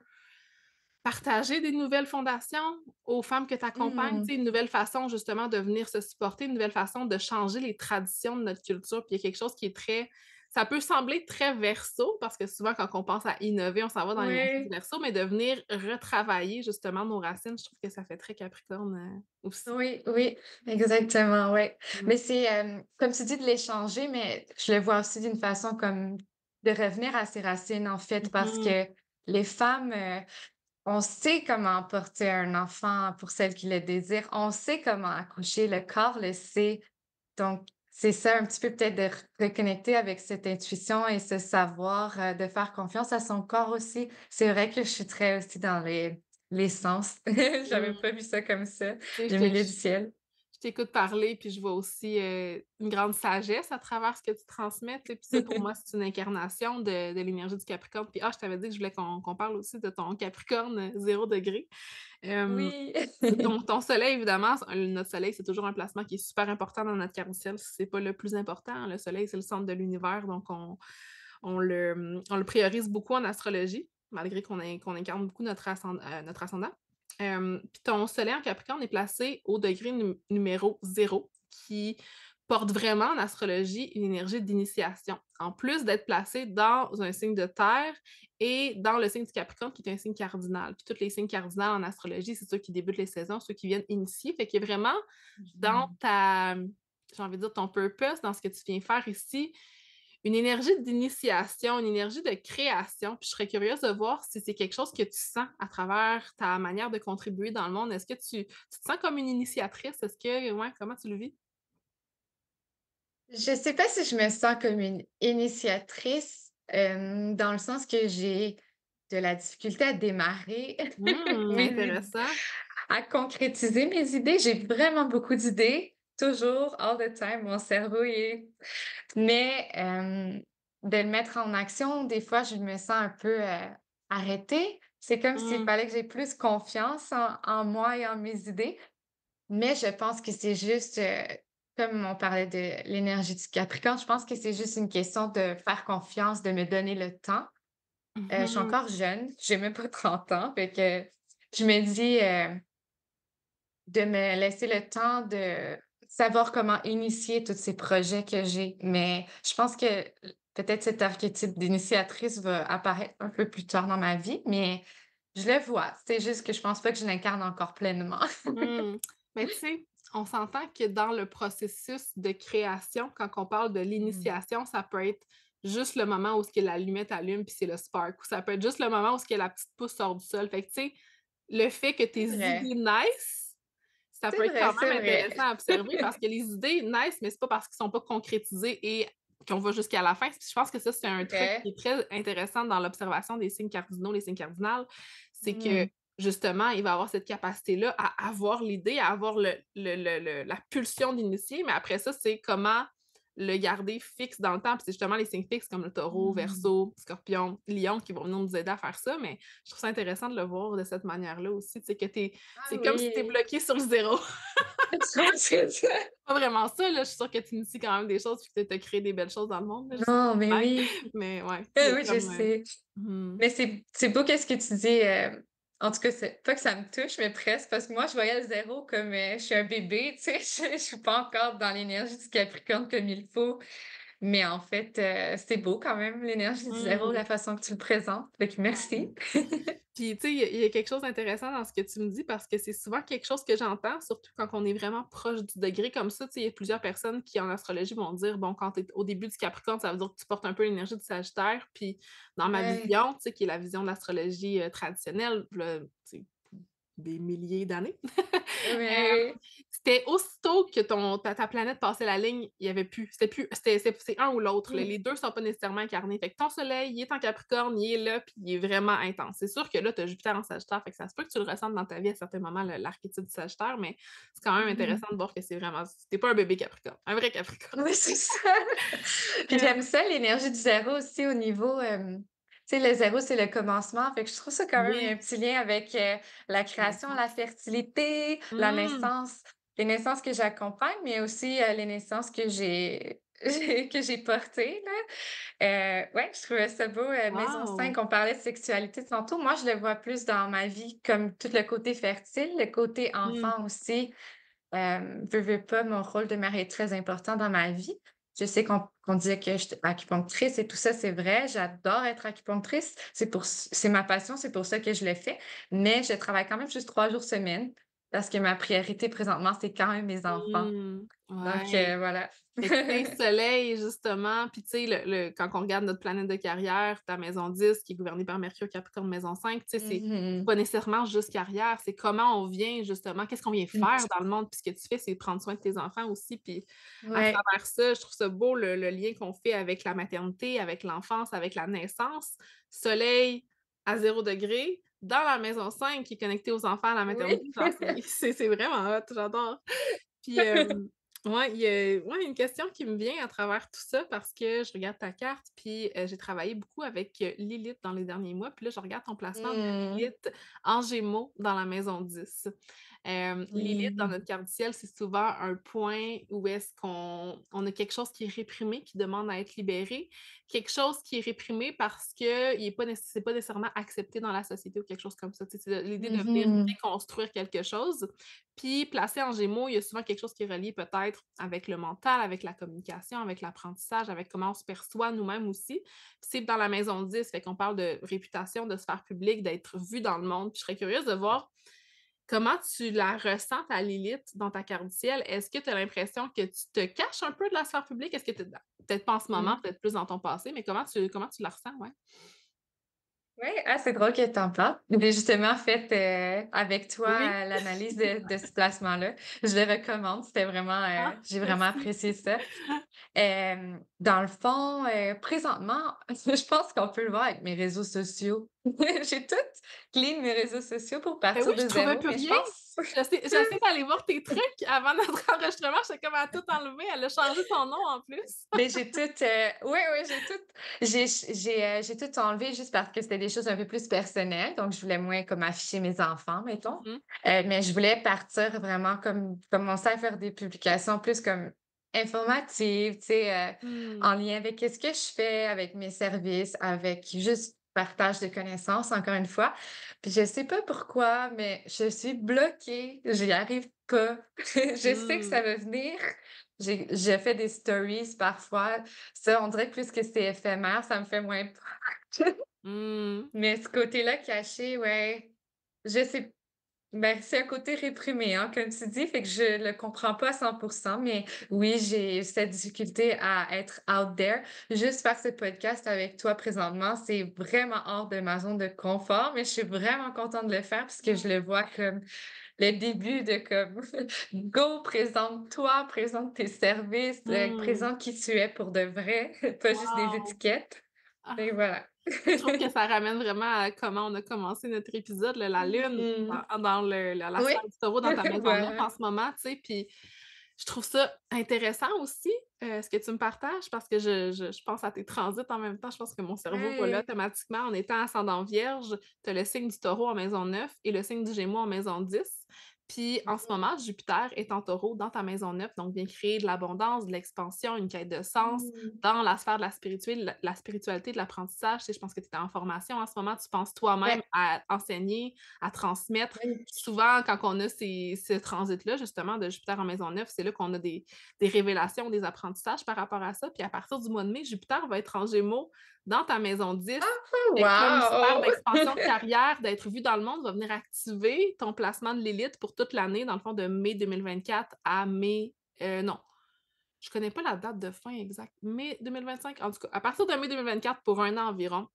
partager des nouvelles fondations aux femmes que tu accompagnes, Mmh. tu sais, une nouvelle façon justement de venir se supporter, une nouvelle façon de changer les traditions de notre culture. Puis il y a quelque chose qui est très ça peut sembler très verso parce que souvent quand on pense à innover, on s'en va dans l'énergie du Oui. verso, mais de venir retravailler justement nos racines, je trouve que ça fait très Capricorne, aussi. Oui, oui, exactement, ouais. Ouais. Mais c'est, comme tu dis de l'échanger, mais je le vois aussi d'une façon comme de revenir à ses racines, en fait, parce Mmh. que les femmes, on sait comment porter un enfant pour celles qui le désirent. On sait comment accoucher, le corps le sait. Donc, c'est ça un petit peu peut-être de reconnecter avec cette intuition et ce savoir, de faire confiance à son corps aussi. C'est vrai que je suis très aussi dans les sens. J'avais Mmh. pas vu ça comme ça, Tu sais, le milieu du ciel. Je t'écoute parler, puis je vois aussi, une grande sagesse à travers ce que tu transmets, tu sais, puis ça, pour moi, c'est une incarnation de l'énergie du Capricorne. Puis, je t'avais dit que je voulais qu'on parle aussi de ton Capricorne, 0°. Hem, Oui. ton soleil, évidemment, notre soleil, c'est toujours un placement qui est super important dans notre carrousel. C'est pas le plus important. Le soleil, c'est le centre de l'univers, donc on le priorise beaucoup en astrologie, malgré qu'on incarne beaucoup notre ascendant. Puis ton soleil en Capricorne est placé au degré numéro 0, qui porte vraiment en astrologie une énergie d'initiation. En plus d'être placé dans un signe de terre et dans le signe du Capricorne, qui est un signe cardinal. Puis tous les signes cardinaux en astrologie, c'est ceux qui débutent les saisons, ceux qui viennent initier. Fait qu'il est vraiment dans Mmh. j'ai envie de dire, ton purpose, dans ce que tu viens faire ici, une énergie d'initiation, une énergie de création. Puis je serais curieuse de voir si c'est quelque chose que tu sens à travers ta manière de contribuer dans le monde. Est-ce que tu te sens comme une initiatrice? Est-ce que ouais, comment tu le vis? Je sais pas si je me sens comme une initiatrice, dans le sens que j'ai de la difficulté à démarrer mes id Intéressant. à concrétiser mes idées. J'ai vraiment beaucoup d'idées, toujours, all the time, mon cerveau est mais de le mettre en action, des fois, je me sens un peu, arrêtée. C'est comme s'il Mmh. fallait que j'ai plus confiance en moi et en mes idées. Mais je pense que c'est juste, comme on parlait de l'énergie du Capricorne, je pense que c'est juste une question de faire confiance, de me donner le temps. Je suis Mmh. encore jeune, j'ai même pas 30 ans, fait que je me dis, de me laisser le temps de savoir comment initier tous ces projets que j'ai. Mais je pense que peut-être cet archétype d'initiatrice va apparaître un peu plus tard dans ma vie, mais je le vois. C'est juste que je pense pas que je l'incarne encore pleinement. Mmh. Mais tu sais, on s'entend que dans le processus de création, quand on parle de Mmh. l'initiation, ça peut être juste le moment où ce que l'allumette allume, puis c'est le spark, ou ça peut être juste le moment où ce que la petite pousse sort du sol. Fait que tu sais, le fait que tes C'est vrai, idées naissent, ça peut c'est être vrai, quand c'est même vrai. intéressant à observer parce que les idées naissent, mais c'est pas parce qu'ils sont pas concrétisés et qu'on va jusqu'à la fin. Puis je pense que ça, c'est un C'est truc qui vrai. est très intéressant dans l'observation des signes cardinaux, les signes cardinales, c'est que Mmh. justement, il va avoir cette capacité-là à avoir l'idée, à avoir la pulsion d'initier, mais après ça, c'est comment le garder fixe dans le temps. Puis c'est justement les signes fixes comme le Taureau, Mmh. Verseau, Scorpion, Lion qui vont venir nous aider à faire ça, mais je trouve ça intéressant de le voir de cette manière-là aussi, tu sais, que Ah c'est comme si tu es oui! bloqué sur le zéro. C'est ça. Pas vraiment ça, là, je suis sûre que tu inities quand même des choses puis que tu as créé des belles choses dans le monde, là, je sais pas Non, si c'est mais blague, oui. mais ouais, il y a Oui, je comme, sais. mmh. Mais c'est beau qu'est-ce que tu dis, en tout cas, c'est pas que ça me touche, mais presque, parce que moi, je voyais le zéro comme, je suis un bébé, tu sais, je suis pas encore dans l'énergie du Capricorne comme il faut. Mais en fait, c'est beau quand même l'énergie du zéro, Mmh. la façon que tu le présentes. Fait que Ouais. merci. Puis, tu sais, il y a quelque chose d'intéressant dans ce que tu me dis parce que c'est souvent quelque chose que j'entends, surtout quand on est vraiment proche du degré comme ça. Tu sais, il y a plusieurs personnes qui, en astrologie, vont dire, bon, quand tu es au début du Capricorne, ça veut dire que tu portes un peu l'énergie du Sagittaire. Puis, dans ma Ouais, vision, tu sais, qui est la vision de l'astrologie traditionnelle, là, tu sais, des milliers d'années, ouais, c'était aussitôt que ta planète passait la ligne, il y avait plus c'était plus c'est un ou l'autre, là. mmh, Les 2 sont pas nécessairement incarnés. Fait que ton soleil, il est en Capricorne, il est là, puis il est vraiment intense. C'est sûr que là, tu as Jupiter en Sagittaire, fait que ça se peut que tu le ressentes dans ta vie à certains moments, l'archétype du Sagittaire, mais c'est quand même mmh. intéressant de voir que c'est vraiment tu pas un bébé Capricorne, un vrai Capricorne. Oui, c'est ça. Puis j'aime Hem, ça l'énergie du zéro aussi au niveau, tu sais, le zéro c'est le commencement, fait que je trouve ça quand même il y a un oui, petit lien avec, la bien création, sûr. la fertilité, la Mmh. naissance. Les naissances que j'accompagne, mais aussi, les naissances que j'ai que j'ai portées là. Ouais, je trouvais ça beau, maison Wow! 5. On parlait de sexualité tantôt. Moi, je le vois plus dans ma vie comme tout le côté fertile, le côté Mmh. enfant aussi. Veux pas, mon rôle de mère est très important dans ma vie. Je sais qu'on disait que j'étais acupunctrice et tout ça, c'est vrai, j'adore être acupunctrice. C'est ma passion, c'est pour ça que je le fais. Mais je travaille quand même juste 3 jours semaine parce que ma priorité présentement, c'est quand même mes enfants. Mmh. Donc, Ouais. voilà. Fait que, tu sais, soleil, justement, puis tu sais, quand on regarde notre planète de carrière, ta maison 10 qui est gouvernée par Mercure, Capricorne, maison 5, tu sais, c'est Mmh. pas nécessairement juste carrière, c'est comment on vient, justement, qu'est-ce qu'on vient faire dans le monde, puis ce que tu fais, c'est prendre soin de tes enfants aussi, puis à Ouais. travers ça, je trouve ça beau le lien qu'on fait avec la maternité, avec l'enfance, avec la naissance. Soleil à 0°, dans la maison 5 qui est connectée aux enfants, à la Oui. maternité, genre, c'est c'est vraiment hot, j'adore. Puis, ouais, il y a ouais, une question qui me vient à travers tout ça parce que je regarde ta carte, puis, j'ai travaillé beaucoup avec, Lilith dans les derniers mois, puis là, je regarde ton placement de Mmh. Lilith en Gémeaux dans la maison 10. Lilith dans Mmh. notre carte du ciel, c'est souvent un point où est-ce qu'on a quelque chose qui est réprimé, qui demande à être libéré, quelque chose qui est réprimé parce qu'il est pas c'est pas nécessairement accepté dans la société ou quelque chose comme ça. Tu sais, c'est l'idée de venir Mmh. déconstruire quelque chose. Puis placé en Gémeaux, il y a souvent quelque chose qui est relié peut-être avec le mental, avec la communication, avec l'apprentissage, avec comment on se perçoit nous-mêmes aussi. Puis c'est dans la maison 10, fait qu'on parle de réputation, de sphère publique, d'être vu dans le monde. Puis je serais curieuse de voir comment tu la ressens, ta Lilith, dans ta carte du ciel. Est-ce que tu as l'impression que tu te caches un peu de la sphère publique? Est-ce que tu peut-être pas en ce moment, Mmh. peut-être plus dans ton passé, mais comment tu la ressens? Ouais. Oui, ah, c'est drôle que tu en parles. J'ai justement fait, avec toi, Oui. l'analyse de ce placement-là. Je le recommande, c'était vraiment, Ah, j'ai vraiment merci. apprécié ça. Dans le fond, présentement, je pense qu'on peut le voir avec mes réseaux sociaux. J'ai tout clean mes réseaux sociaux pour Ben oui, partir je de trouvais zéro, plus mais je rien. pense J'essaie d'aller voir tes trucs avant notre enregistrement, j'étais comme: «Elle a tout enlevé, elle a changé son nom en plus». mais j'ai tout, oui, oui, j'ai tout enlevé juste parce que c'était des choses un peu plus personnelles, donc je voulais moins comme afficher mes enfants, mettons. Mmh mh. Mais je voulais partir vraiment comme commencer à faire des publications plus comme informatives, tu sais, Mmh. en lien avec qu'est-ce que je fais, avec mes services, avec juste partage de connaissances, encore une fois. Puis je sais pas pourquoi, mais je suis bloquée, j'y arrive pas. Je sais que ça Mmh. va venir, je fais des stories parfois. Ça, on dirait que plus que c'est éphémère, ça me fait moins peur. Mmh. Mais ce côté-là caché, ouais, je sais ben, c'est un côté réprimé, hein, comme tu dis, fait que je le comprends pas à 100%, mais oui, j'ai cette difficulté à être out there. Juste faire ce podcast avec toi présentement, c'est vraiment hors de ma zone de confort, mais je suis vraiment contente de le faire parce que je le vois comme le début de comme go, présente-toi, présente tes services, Mmh. présente qui tu es pour de vrai, pas juste des Wow! étiquettes. Et Ah, voilà. je trouve que ça ramène vraiment à comment on a commencé notre épisode, là, la lune Mhm. dans la Oui, sphère du Taureau dans ta maison 9 voilà. en ce moment, tu sais, puis je trouve ça intéressant aussi, ce que tu me partages parce que je pense à tes transits en même temps. Je pense que mon cerveau va là Ouais. automatiquement en étant ascendant Vierge, tu as le signe du Taureau en maison 9 et le signe du Gémeaux en maison 10. Puis en ce moment, Jupiter est en Taureau dans ta maison 9, donc vient créer de l'abondance, de l'expansion, une quête de sens Mhm. dans la sphère de la spiritualité, de l'apprentissage. Tu sais, je pense que tu es en formation en ce moment, tu penses toi-même Ouais, à enseigner, à transmettre. magnifique. Souvent, quand on a ce transit-là, justement, de Jupiter en maison 9, c'est là qu'on a des révélations, des apprentissages par rapport à ça. Puis à partir du mois de mai, Jupiter va être en Gémeaux dans ta maison 10. Et comme sphère Waouh! d'expansion de carrière, d'être vu dans le monde, va venir activer ton placement de l'élite pour toute l'année, dans le fond, de mai 2024 à mai, non, je connais pas la date de fin exacte. Mai 2025, en tout cas, à partir de mai 2024 pour un an environ,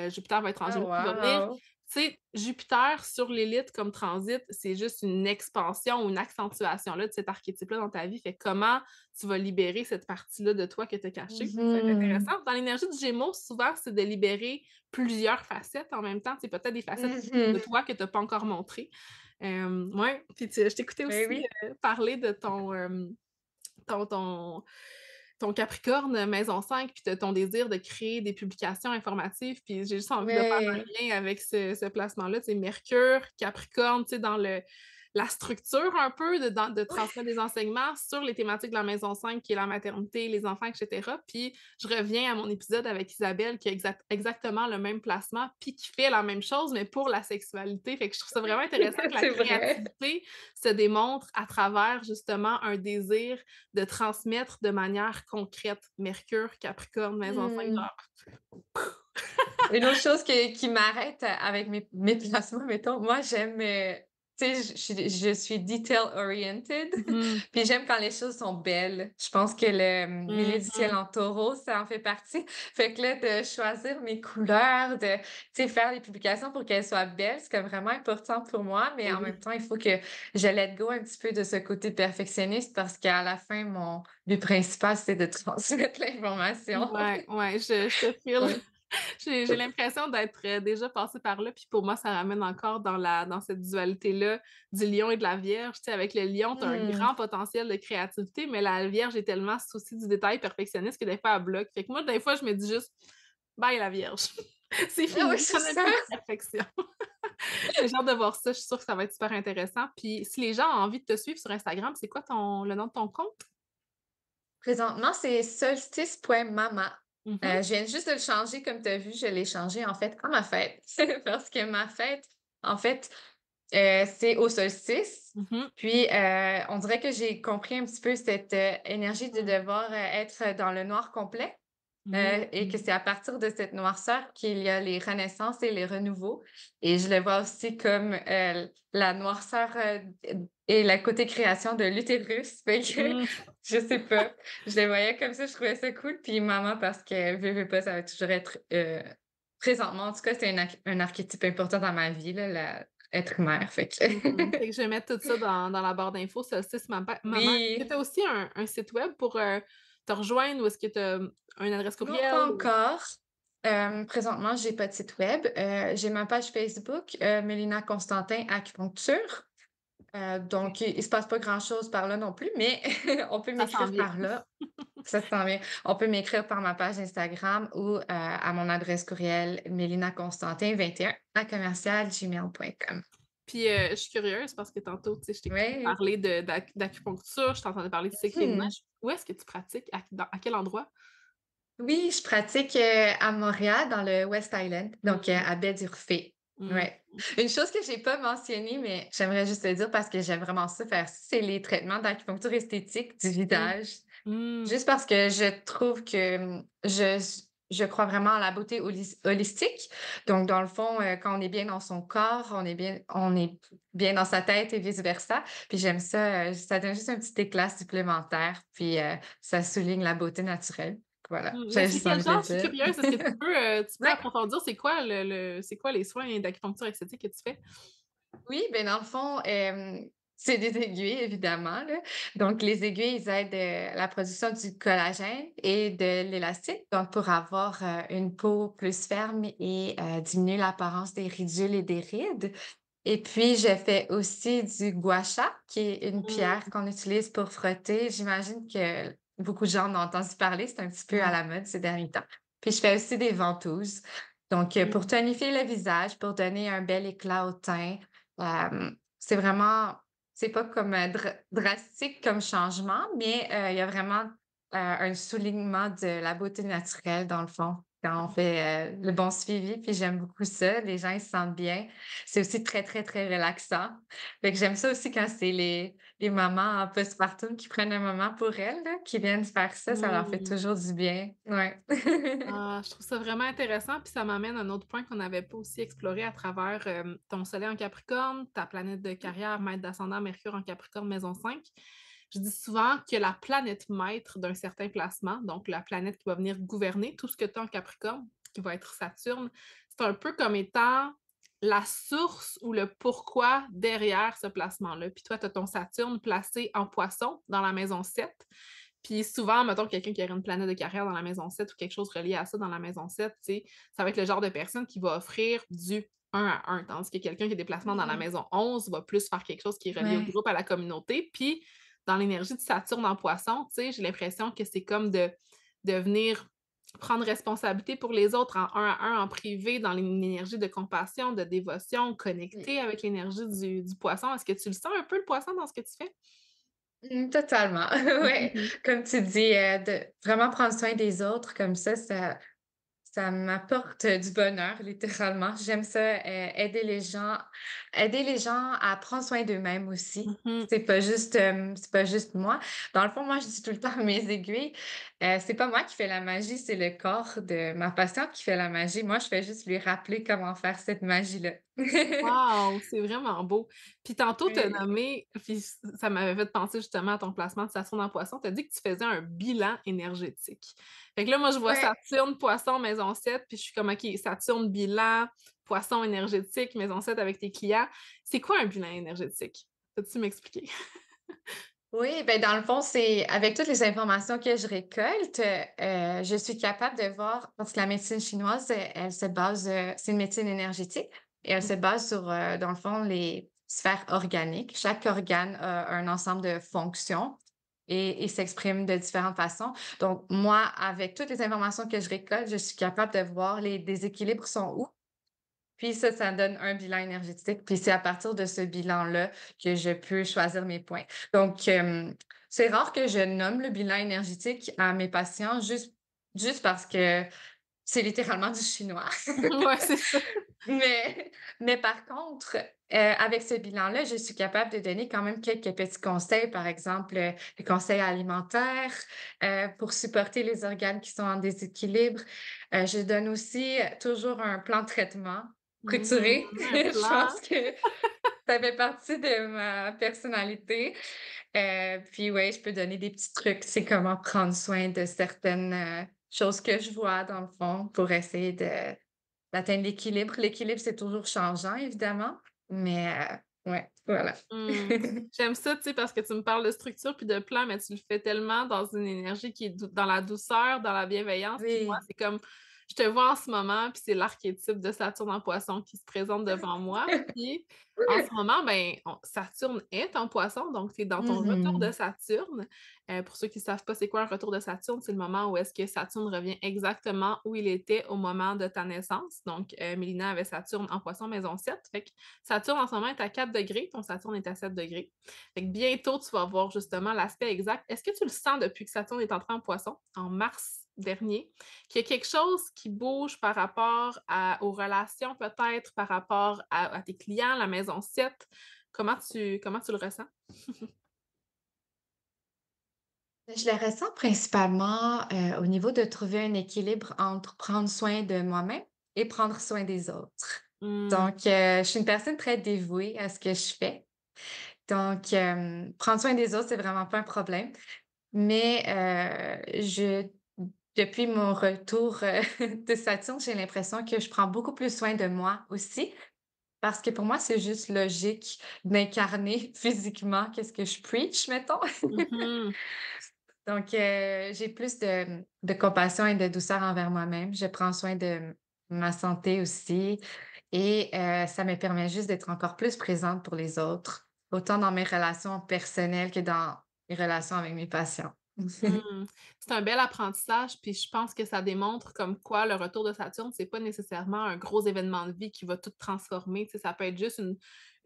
Jupiter va être en Ah Gémeaux, qui va venir, wow! tu sais, Jupiter sur l'élite comme transit, c'est juste une expansion ou une accentuation là, de cet archétype-là dans ta vie. Fait que comment tu vas libérer cette partie-là de toi que tu as cachée. Ça va être Mhm. intéressant. Dans l'énergie du Gémeaux, souvent, c'est de libérer plusieurs facettes en même temps. C'est peut-être des facettes de Mhm. toi que tu as pas encore montrées. Ouais, puis je t'écoutais Ben aussi, oui. parler de ton ton ton Capricorne, maison 5, puis ton désir de créer des publications informatives, puis j'ai juste envie de faire Ouais. un lien avec ce placement-là, tu sais, Mercure, Capricorne, tu sais, dans la structure un peu de transmettre des enseignements sur les thématiques de la maison 5 qui est la maternité, les enfants et cetera. Puis je reviens à mon épisode avec Isabelle qui a exactement le même placement, puis qui fait la même chose, mais pour la sexualité. Fait que je trouve ça vraiment intéressant que la C'est vrai. créativité se démontre à travers justement un désir de transmettre de manière concrète. Mercure, Capricorne, maison 5, Mmh. genre. Une autre chose qui m'arrête avec mes placements, mettons, moi j'aime, tu sais, je suis detail oriented, Mmh puis j'aime quand les choses sont belles. Je pense que le, milieu du ciel mh. en Taureau, ça en fait partie. Fait que là, de choisir mes couleurs, de, tu sais, faire les publications pour qu'elles soient belles, c'est comme vraiment important pour moi, mais Et en même oui. temps, il faut que je let go un petit peu de ce côté perfectionniste parce qu'à la fin, mon but principal, c'est de transmettre l'information. Ouais, ouais, je te file. Ouais. J'ai l'impression d'être, déjà passée par là, puis pour moi, ça ramène encore dans cette dualité-là du lion et de la vierge. Tu sais, avec le lion, tu as un Mmh. grand potentiel de créativité, mais la vierge est tellement soucie du détail, perfectionniste que des fois, elle bloque. Fait que moi, des fois, je me dis juste: «Bye la vierge, c'est Ah fini, oui, c'est j'en ai ça! plus de perfection». Mais j'ai hâte de voir ça, je suis sûre que ça va être super intéressant. Puis si les gens ont envie de te suivre sur Instagram, c'est quoi le nom de ton compte? Présentement, c'est solstice.mama. Mmh. Je viens juste de le changer comme tu as vu, je l'ai changé, en fait, à ma fête. Parce que ma fête, en fait, c'est au solstice. Mmh. Puis, on dirait que j'ai compris un petit peu cette, énergie de Mmh. devoir, être dans le noir complet. Et que Mmh. c'est à partir de cette noirceur qu'il y a les renaissances et les renouveaux et je le vois aussi comme, la noirceur, et le côté création de l'utérus. Fait que Mmh. je sais pas, je le voyais comme ça, je trouvais ça cool. Puis maman parce que veut pas, ça va toujours être, présentement en tout cas, c'est un archétype important dans ma vie là, être mère, fait que Mmh. Fait que je vais mettre tout ça dans la barre d'infos, Solstice Maman. Est-ce que oui. tu as aussi un site web pour, te rejoindre ou est-ce que tu as, une adresse Non, courriel pas ou encore. Présentement, j'ai pas de site web. J'ai ma page Facebook, Mélina Constantin Acupuncture. Donc il se passe pas grand-chose par là non plus, mais on peut ça s'en m'écrire vient? par là. Ça se sent bien. On peut m'écrire par ma page Instagram ou, à mon adresse courriel melinaconstantin21@gmail.com. Puis, je suis curieuse parce que tantôt, tu sais, je t'écoutais Oui. parler d'acupuncture, je t'entendais parler de cycle féminin. Mmh. Où est-ce que tu pratiques? À quel endroit? Oui, je pratique, à Montréal, dans le West Island, donc Mmh. à baie d'Urfé. Mmh. Ouais. Une chose que j'ai pas mentionnée, mais j'aimerais juste le dire parce que j'aime vraiment ça faire ça, c'est les traitements d'acupuncture esthétique du Mmh. visage. Mmh. Juste parce que je trouve que, je crois vraiment à la beauté holistique. Donc dans le fond, quand on est bien dans son corps, on est bien dans sa tête et vice versa. Puis j'aime ça, ça donne juste un petit éclat supplémentaire, puis, ça souligne la beauté naturelle. Voilà, Mais j'avais c'est juste quel envie de le genre? Je suis dire. curieuse, est-ce que tu peux Ouais, approfondir? C'est quoi c'est quoi les soins d'acupuncture esthétique que tu fais? oui, ben, dans le fond, c'est des aiguilles évidemment, là. Donc les aiguilles, ils aident, la production du collagène et de l'élastine, donc pour avoir, une peau plus ferme et diminuer l'apparence des ridules et des rides. Et puis je fais aussi du gua sha, qui est une pierre Mmh. qu'on utilise pour frotter. J'imagine que beaucoup de gens en ont entendu parler, c'est un petit peu à Ouais. la mode ces derniers temps. Puis je fais aussi des ventouses, donc pour Mmh. tonifier le visage, pour donner un bel éclat au teint. C'est vraiment c'est pas comme, drastique comme changement, mais il y a vraiment, un soulignement de la beauté naturelle dans le fond, quand on fait, le bon suivi, puis j'aime beaucoup ça. Les gens, ils se sentent bien. C'est aussi très, très, très relaxant. Fait que j'aime ça aussi quand c'est les mamans en postpartum qui prennent un moment pour elles, là, qui viennent faire ça, ça leur fait Mmh. toujours du bien. Ouais. Ah, je trouve ça vraiment intéressant, puis ça m'amène à un autre point qu'on n'avait pas aussi exploré à travers, ton soleil en Capricorne, ta planète de carrière, maître d'ascendant Mercure en Capricorne, maison 5. Je dis souvent que la planète maître d'un certain placement, donc la planète qui va venir gouverner tout ce que tu as en Capricorne, qui va être Saturne, c'est un peu comme étant la source ou le pourquoi derrière ce placement-là. Puis toi, tu as ton Saturne placé en Poisson dans la maison 7. Puis souvent, mettons quelqu'un qui aurait une planète de carrière dans la maison 7 ou quelque chose relié à ça dans la maison 7, tu sais, ça va être le genre de personne qui va offrir du 1 à 1, tandis que quelqu'un qui a des placements dans la Mmh. maison 11 va plus faire quelque chose qui est relié au Ouais. groupe, à la communauté. Puis dans l'énergie de Saturne en Poisson, tu sais, j'ai l'impression que c'est comme de venir prendre responsabilité pour les autres en 1 à 1, en privé, dans une énergie de compassion, de dévotion, connecter avec l'énergie du Poisson. Est-ce que tu le sens un peu le Poisson dans ce que tu fais? Mmh, totalement. Ouais, Mhm. comme tu dis, de vraiment prendre soin des autres comme ça m'apporte du bonheur littéralement. J'aime ça, aider les gens à prendre soin d'eux-mêmes aussi. Mhm. C'est pas juste moi. Dans le fond, moi, je dis tout le temps à mes aiguilles, c'est pas moi qui fais la magie, c'est le corps de ma patiente qui fait la magie. Moi, je fais juste lui rappeler comment faire cette magie-là. Wow! C'est vraiment beau. Puis tantôt, tu as Oui. nommé, puis ça m'avait fait penser justement à ton placement de Saturne en Poisson, tu as dit que tu faisais un bilan énergétique. Fait que là, moi, je vois Ouais. Saturne, Poisson, maison 7, puis je suis comme: «OK, Saturne, bilan, Poisson énergétique, maison 7 avec tes clients». C'est quoi un bilan énergétique? Peux-tu m'expliquer? Oui, ben, dans le fond, c'est avec toutes les informations que je récolte, je suis capable de voir parce que la médecine chinoise, elle se base, c'est une médecine énergétique et elle se base sur, dans le fond, les sphères organiques. Chaque organe a un ensemble de fonctions et s'exprime de différentes façons. Donc moi, avec toutes les informations que je récolte, je suis capable de voir les déséquilibres sont où. Puis ça donne un bilan énergétique, puis c'est à partir de ce bilan-là que je peux choisir mes points. Donc, c'est rare que je nomme le bilan énergétique à mes patients juste parce que c'est littéralement du chinois. Ouais, c'est ça. Mais mais par contre, avec ce bilan-là, je suis capable de donner quand même quelques petits conseils, par exemple, des conseils alimentaires, pour supporter les organes qui sont en déséquilibre. Je donne aussi toujours un plan de traitement structuré. Un Je plan. pense que ça fait partie de ma personnalité. Puis ouais, je peux donner des petits trucs, c'est comment prendre soin de certaines, choses que je vois dans le fond pour essayer d'atteindre l'équilibre. L'équilibre, c'est toujours changeant évidemment, mais ouais, voilà. Mmh. J'aime ça, tu sais, parce que tu me parles de structure puis de plan, mais tu le fais tellement dans une énergie qui est dans la douceur, dans la bienveillance. Puis moi, Oui. c'est comme je te vois en ce moment, puis c'est l'archétype de Saturne en Poisson qui se présente devant moi. Puis en ce moment, ben, Saturne est en Poisson, donc tu es dans ton retour de Mmh. Saturne. Pour ceux qui ne savent pas c'est quoi un retour de Saturne, c'est le moment où est-ce que Saturne revient exactement où il était au moment de ta naissance. Donc, Mélina avait Saturne en Poisson maison 7. Fait que Saturne en ce moment est à 4 degrés, ton Saturne est à 7 degrés. Fait que bientôt, tu vas voir justement l'aspect exact. Est-ce que tu le sens depuis que Saturne est entré en Poisson, en mars dernier, qu'il y a quelque chose qui bouge par rapport aux relations peut-être, par rapport à tes clients, la maison 7? Comment tu le ressens? Je le ressens principalement, au niveau de trouver un équilibre entre prendre soin de moi-même et prendre soin des autres. Mmh. Donc, je suis une personne très dévouée à ce que je fais. Donc, prendre soin des autres, c'est vraiment pas un problème. Mais, je depuis mon retour, de Saturne, j'ai l'impression que je prends beaucoup plus soin de moi aussi. Parce que pour moi, c'est juste logique d'incarner physiquement qu'est-ce que je preach, mettons. Mmh. Donc, j'ai plus de compassion et de douceur envers moi-même. Je prends soin de ma santé aussi et ça me permet juste d'être encore plus présente pour les autres, autant dans mes relations personnelles que dans mes relations avec mes patients. Mmh. C'est un bel apprentissage, puis je pense que ça démontre comme quoi le retour de Saturne, c'est pas nécessairement un gros événement de vie qui va tout transformer. Tu sais, ça peut être juste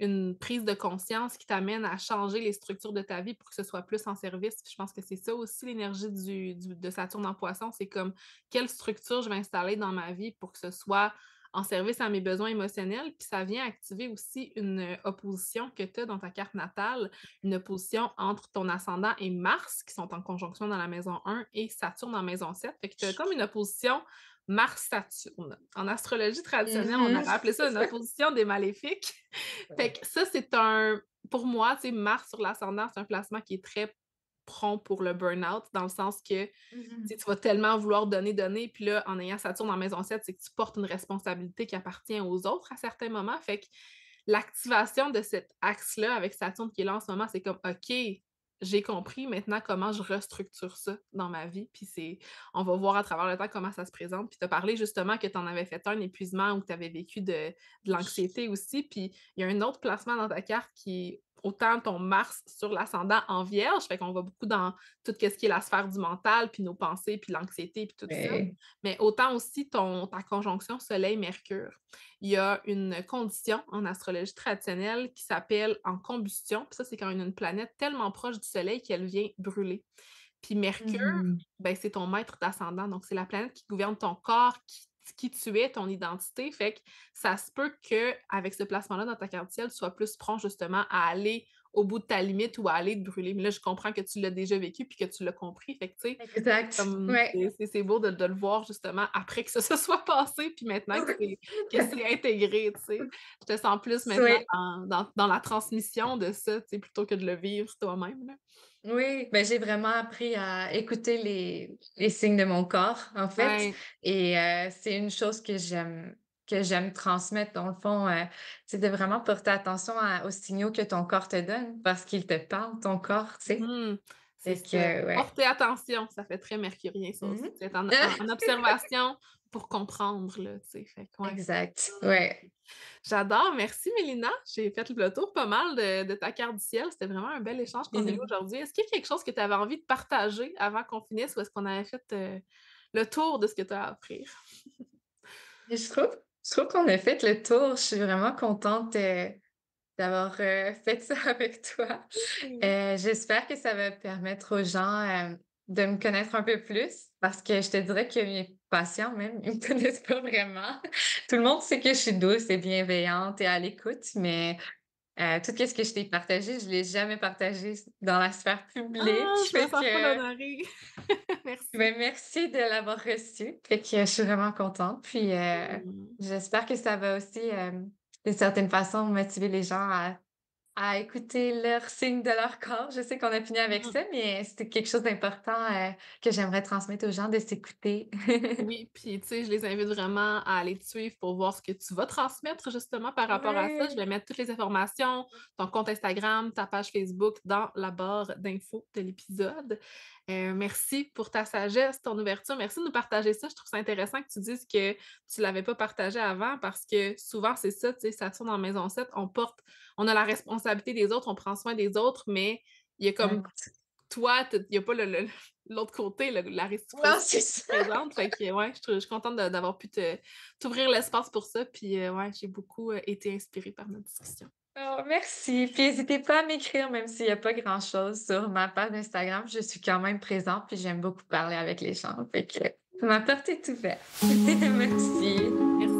une prise de conscience qui t'amène à changer les structures de ta vie pour que ce soit plus en service. Puis je pense que c'est ça aussi l'énergie de Saturne en Poisson, c'est comme quelle structure je vais installer dans ma vie pour que ce soit en service à mes besoins émotionnels. Puis ça vient activer aussi une opposition que tu as dans ta carte natale, une opposition entre ton ascendant et Mars, qui sont en conjonction dans la maison 1, et Saturne en maison 7. Fait que tu as comme une opposition Mars-Saturne. En astrologie traditionnelle, on Mhm. aurait appelé ça une opposition des maléfiques. Fait que ça, c'est un. Pour moi, tu sais, Mars sur l'ascendant, c'est un placement qui est très prompt pour le burn-out, dans le sens que tu sais, Mhm. tu vas tellement vouloir donner, donner, puis là, en ayant Saturne en maison 7, c'est que tu portes une responsabilité qui appartient aux autres à certains moments. Fait que l'activation de cet axe-là avec Saturne qui est là en ce moment, c'est comme OK, j'ai compris maintenant comment je restructure ça dans ma vie. Puis on va voir à travers le temps comment ça se présente. Puis tu as parlé justement que tu en avais fait un épuisement ou que tu avais vécu de l'anxiété aussi. Puis il y a un autre placement dans ta carte qui est autant ton Mars sur l'ascendant en Vierge, fait qu'on va beaucoup dans tout ce qui est la sphère du mental, puis nos pensées, puis l'anxiété, puis tout ça. Ouais. Mais autant aussi ta conjonction Soleil-Mercure. Il y a une condition en astrologie traditionnelle qui s'appelle en combustion. Puis ça, c'est quand une planète tellement proche du Soleil qu'elle vient brûler. Puis Mercure, Mhm. ben, c'est ton maître d'ascendant. Donc, c'est la planète qui gouverne ton corps, qui tu es, ton identité. Fait que ça se peut qu'avec ce placement-là dans ta carte ciel, tu sois plus prompt justement à aller au bout de ta limite ou à aller te brûler. Mais là, je comprends que tu l'as déjà vécu puis que tu l'as compris. Fait que, tu sais, Exact. comme Ouais. c'est beau de le voir justement après que ça se soit passé, puis maintenant que c'est intégré, tu sais. Je te sens plus maintenant Oui. dans la transmission de ça, tu sais, plutôt que de le vivre toi-même, là. Oui, ben, j'ai vraiment appris à écouter les signes de mon corps, en fait Ouais. et c'est une chose que j'aime transmettre dans le fond, c'est de vraiment porter attention aux signaux que ton corps te donne parce qu'il te parle, ton corps, tu sais. Mmh. C'est Fait ça. que ouais. Porter attention, ça fait très mercurien ça aussi. Mmh C'est être en observation pour comprendre là, tu sais, fait que ouais. Exact, ouais. J'adore, merci Mélina. J'ai fait le tour pas mal de ta carte du ciel. C'était vraiment un bel échange qu'on a eu aujourd'hui. Est-ce qu'il y a quelque chose que tu avais envie de partager avant qu'on finisse ou est-ce qu'on avait fait, le tour de ce que tu as à offrir? Et je trouve qu'on a fait le tour. Je suis vraiment contente, d'avoir, fait ça avec toi. Oui. J'espère que ça va permettre aux gens, de me connaître un peu plus parce que je te dirais que mes patients même, ils me connaissent pas vraiment. Tout le monde sait que je suis douce et bienveillante et à l'écoute, mais tout ce que je t'ai partagé, je l'ai jamais partagé dans la sphère publique. Ah, je me Fait sens full que, honorée. Merci. ben, merci de l'avoir reçu. Fait que je suis vraiment contente. Puis, Mmh. j'espère que ça va aussi, d'une certaine façon, motiver les gens à écouter leurs signes de leur corps. Je sais qu'on a fini avec Mmh. ça, mais c'était quelque chose d'important, que j'aimerais transmettre aux gens, de s'écouter. Oui, puis tu sais, je les invite vraiment à aller te suivre pour voir ce que tu vas transmettre justement par rapport à ça. Je Ouais. vais mettre toutes les informations, ton compte Instagram, ta page Facebook dans la barre d'infos de l'épisode. Merci pour ta sagesse, ton ouverture. Merci de nous partager ça. Je trouve ça intéressant que tu dises que tu l'avais pas partagé avant parce que souvent, c'est ça, tu sais, ça tourne en maison 7, on a la responsabilité des autres, on prend soin des autres, mais il y a comme Exact. toi, il y a pas l'autre côté, la Non, réciprocité c'est qui se ça. présente, fait que ouais, je suis contente d'avoir pu t'ouvrir l'espace pour ça, puis, ouais, j'ai beaucoup, été inspirée par notre discussion. Oh, merci. Puis n'hésitez pas à m'écrire, même s'il y a pas grand-chose sur ma page Instagram. Je suis quand même présente, puis j'aime beaucoup parler avec les gens. Fait que ma porte est ouverte. Merci. Merci.